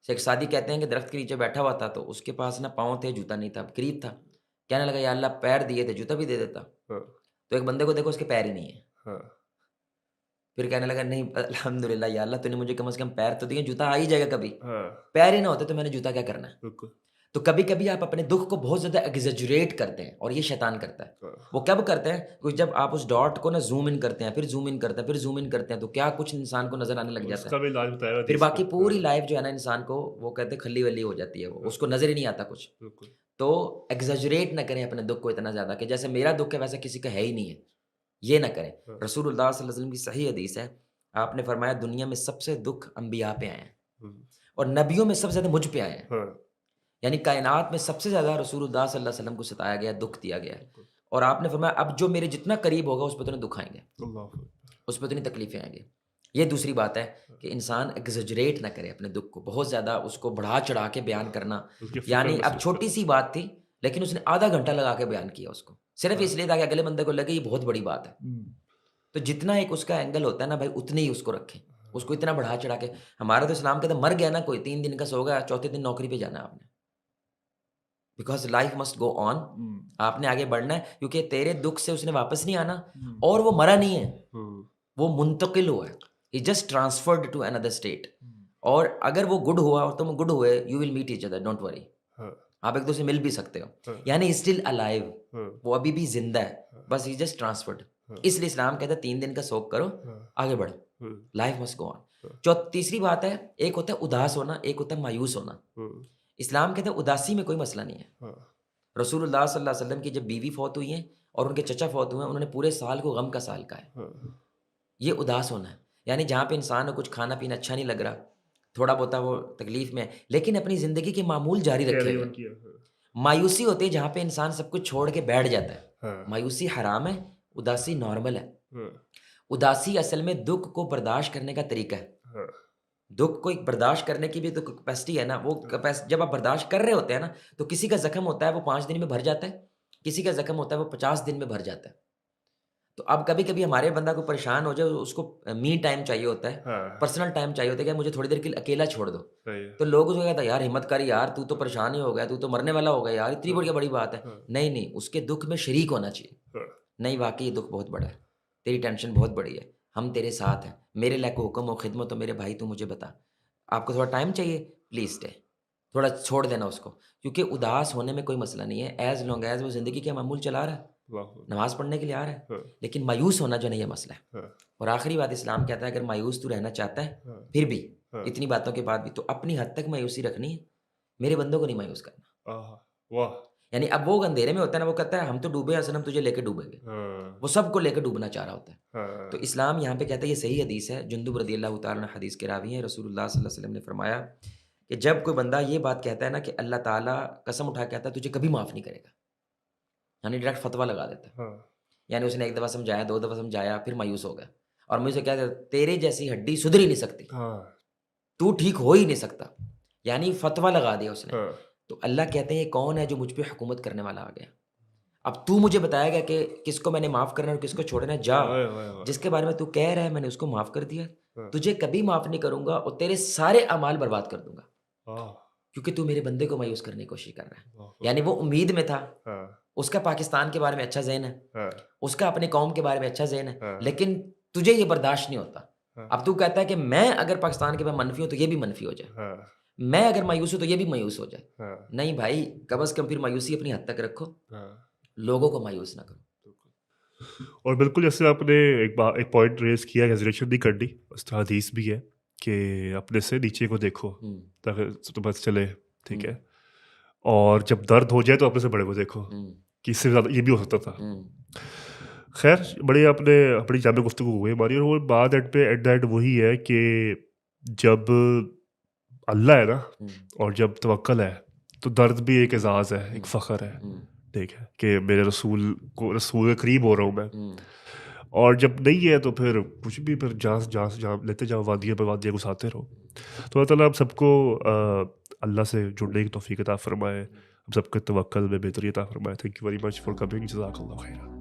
شیخ سعدی کہتے ہیں کہ درخت کے نیچے بیٹھا ہوا تھا, تو اس کے پاس نا پاؤں تھے, جوتا نہیں تھا, قریب تھا. کہنے لگا یا اللہ پیر دیے تھے جوتا بھی دے دیتا. ہاں، تو ایک بندے کو دیکھو اس کے پیر ہی نہیں ہے. ہاں، پھر کہنے لگا نہیں الحمدللہ یا اللہ تو نے مجھے کم از کم پیر تو دیے, جوتا آ ہی جائے گا کبھی. ہاں، پیر ہی نہ ہوتے تو میں نے جوتا کیا کرنا ہے. بالکل، تو کبھی کبھی آپ اپنے دکھ کو بہت زیادہ ایگزیجریٹ کرتے ہیں, اور یہ شیطان کرتا ہے. ہاں، وہ کب کرتے ہیں کہ جب آپ اس ڈاٹ کو نا زوم ان کرتے ہیں, پھر زوم ان کرتے ہیں, پھر زوم ان کرتے ہیں, تو کیا کچھ انسان کو نظر آنے لگ اس جاتا کا ہے. بھی علاج بتایا گا پھر حدیث میں. باقی پوری لائف جو ہے نا انسان کو, وہ کہتے ہیں کھلی ولی ہو جاتی ہے, وہ اس کو نظر ہی نہیں آتا کچھ. بالکل، تو ایگزیجریٹ نہ کریں اپنے دکھ کو اتنا زیادہ کہ جیسے میرا دکھ ہے ویسا کسی کا ہے ہی نہیں ہے, یہ نہ کریں. ہاں، رسول اللہ صلی اللہ علیہ وسلم کی صحیح حدیث ہے, آپ نے فرمایا دنیا میں سب سے دکھ انبیاء پہ آئے ہیں, اور نبیوں میں سب سے زیادہ مجھ پہ آئے ہیں. ہاں، یعنی کائنات میں سب سے زیادہ رسول اللہ صلی اللہ علیہ وسلم کو ستایا گیا, دکھ دیا گیا ہے. اور آپ نے فرمایا اب جو میرے جتنا قریب ہوگا اس پہ تو دکھ آئیں گے, اللہ اکبر. اس پہ اتنی تکلیفیں آئیں گی. یہ دوسری بات ہے کہ انسان ایگزیجریٹ نہ کرے اپنے دکھ کو, بہت زیادہ اس کو بڑھا چڑھا کے بیان کرنا. اس کی فکر یعنی اب محسوس چھوٹی سی بات تھی لیکن اس نے آدھا گھنٹہ لگا کے بیان کیا اس کو, صرف اس لیے تاکہ اگلے بندے کو لگے یہ بہت بڑی بات ہے. تو جتنا ایک اس کا اینگل ہوتا ہے نا بھائی, اتنے ہی اس کو رکھیں, اس کو اتنا بڑھا چڑھا کے. ہمارا تو اسلام کہتا ہے مر گیا نا کوئی 3 دن کا سو گیا, چوتھے دن نوکری پہ جانا ہے آپ نے, بیکاز لائف مسٹ گو آن. آپ نے آگے بڑھنا ہے, کیونکہ تیرے دکھ سے اس نے واپس نہیں آنا, اور وہ مرا نہیں ہے, وہ منتقل ہوا ہے. He just transferred to another state. اور اگر وہ گڈ ہوا اور تم گڈ ہوئے, you will meet each other, don't worry. آپ ایک دوسرے سے مل بھی سکتے ہو, یعنی اسٹل الائیو, وہ ابھی بھی زندہ ہے, بس ہی جسٹ ٹرانسفرڈ. اس لیے اسلام کہتا ہے 3 دن کا سوگ کرو, آگے بڑھو, لائف مسٹ گو آن. تیسری بات ہے, ایک ہوتا ہے اداس ہونا, ایک ہوتا ہے مایوس ہونا. اسلام کہتا ہے اداسی میں کوئی مسئلہ نہیں ہے. رسول اللہ صلی اللہ علیہ وسلم کی جب بیوی فوت ہوئی ہیں اور ان کے چچا فوت ہوئے ہیں, انہوں نے پورے سال کو غم کا سال کہا ہے. یہ اداس ہونا ہے, یعنی جہاں پہ انسان کو کچھ کھانا پینا اچھا نہیں لگ رہا, تھوڑا بہت وہ تکلیف میں ہے, لیکن اپنی زندگی کے معمول جاری رکھے ہوئے. مایوسی ہوتی ہے جہاں پہ انسان سب کچھ چھوڑ کے بیٹھ جاتا ہے. مایوسی حرام ہے, اداسی نارمل ہے. اداسی اصل میں دکھ کو برداشت کرنے کا طریقہ ہے. دکھ کو ایک برداشت کرنے کی بھی تو کیپیسٹی ہے نا, وہ جب آپ برداشت کر رہے ہوتے ہیں نا, تو کسی کا زخم ہوتا ہے وہ 5 دن میں بھر جاتا ہے, کسی کا زخم ہوتا ہے وہ 50 دن میں بھر جاتا ہے. تو اب کبھی کبھی ہمارے بندہ کو پریشان ہو جائے, اس کو می ٹائم چاہیے ہوتا ہے, پرسنل ٹائم چاہیے ہوتا ہے کہ مجھے تھوڑی دیر کے لیے اکیلا چھوڑ دو. تو لوگ اس کو کہتا ہے یار ہمت کر یار, تو پریشان ہی ہو گیا, تو مرنے والا ہو گیا یار, اتنی بڑی بات ہے. نہیں, اس کے دکھ میں شریک ہونا چاہیے. نہیں واقعی یہ دکھ بہت بڑا ہے, تیری ٹینشن بہت بڑی ہے, ہم تیرے ساتھ ہیں, میرے لائق حکم و خدمت ہو میرے بھائی, تو مجھے بتا آپ کو تھوڑا ٹائم چاہیے, پلیز اسٹے, تھوڑا چھوڑ دینا اس کو. کیونکہ اداس ہونے میں کوئی مسئلہ نہیں ہے, ایز لانگ ایز وہ زندگی کے معمول چلا رہا ہے, نماز پڑھنے کے لیے آ رہا ہے. لیکن مایوس ہونا جو نہیں, یہ مسئلہ ہے. اور آخری بات اسلام کہتا ہے اگر مایوس تو رہنا چاہتا ہے پھر بھی, اتنی باتوں کے بعد بھی, تو اپنی حد تک مایوسی رکھنی ہے, میرے بندوں کو نہیں مایوس کرنا. یعنی اب وہ اندھیرے میں ہوتا ہے نا, وہ کہتا ہے ہم تو ڈوبے اصل ہم تجھے لے کے ڈوبیں گے, وہ سب کو لے کے ڈوبنا چاہ رہا ہوتا ہے. تو اسلام یہاں پہ کہتا ہے, یہ صحیح حدیث ہے, جندب رضی اللہ تعالیٰ عنہ حدیث کے راوی ہیں, رسول اللہ صلی اللہ علیہ وسلم نے فرمایا کہ جب کوئی بندہ یہ بات کہتا ہے نا کہ اللہ تعالیٰ قسم اٹھا کے کہتا ہے تجھے کبھی معاف نہیں کرے گا, یعنی ڈائریکٹ فتویٰ لگا دیتا ہے. یعنی اس نے 1 دفعہ سمجھایا, 2 دفعہ سمجھایا, پھر مایوس ہو گیا, اور مجھے کہتا ہے تیرے جیسی ہڈی سدھر ہی نہیں سکتی, تو ٹھیک ہو ہی نہیں سکتا, یعنی فتویٰ لگا دیا اس نے. تو اللہ کہتے ہیں یہ کون ہے جو مجھ پہ حکومت کرنے والا آ گیا, اب تو مجھے بتائے گا کہ کس کو میں نے معاف کرنا ہے اور کس کو چھوڑنا ہے, جا جس کے بارے میں تو کہہ رہا ہے میں نے اس کو معاف کر دیا, تجھے کبھی معاف نہیں کروں گا, اور تیرے سارے اعمال برباد کر دوں گا, کیونکہ تو میرے بندے کو مایوس کرنے کی کوشش کر رہا ہے. یعنی وہ امید میں تھا, اس کا پاکستان کے بارے میں اچھا ذہن ہے, اس کا اپنے قوم کے بارے میں اچھا ذہن ہے, لیکن تجھے یہ برداشت نہیں ہوتا. اب تو کہتا ہے کہ میں اگر پاکستان کے بارے میں منفی ہوں تو یہ بھی منفی ہو جائے, میں اگر مایوس ہوں تو یہ بھی مایوس ہو جائے. نہیں بھائی, کم از کم پھر مایوسی اپنی حد تک رکھو, لوگوں کو مایوس نہ کرو. اور بالکل جیسے آپ نے ایک پوائنٹ ریز کیا, ایگزیجریشن نہیں کرنی, اس طرح حدیث بھی ہے کہ اپنے سے نیچے کو دیکھو تاکہ تو بس چلے, ٹھیک ہے, اور جب درد ہو جائے تو اپنے سے بڑے کو دیکھو, کہ اس سے زیادہ یہ بھی ہو سکتا تھا. خیر بڑی آپ نے اپنی جامع گفتگو ہوئی ہماری, اور وہ بعد ایٹ پہ ایٹ دا اینڈ وہی ہے کہ جب اللہ ہے نا اور جب توکل ہے تو درد بھی ایک اعزاز ہے, ایک فخر ہے, ٹھیک ہے, کہ میرے رسول کے قریب ہو رہا ہوں میں. اور جب نہیں ہے تو پھر کچھ بھی پھر جہاں لیتے جاؤ، وادیاں پہ وادیاں گھساتے رہو. تو اللہ تعالیٰ ہم سب کو اللہ سے جڑنے کی توفیق عطا فرمائے، ہم سب کے توکل میں بہتری عطا فرمائے. Thank you very much for coming. جزاک اللہ خیر.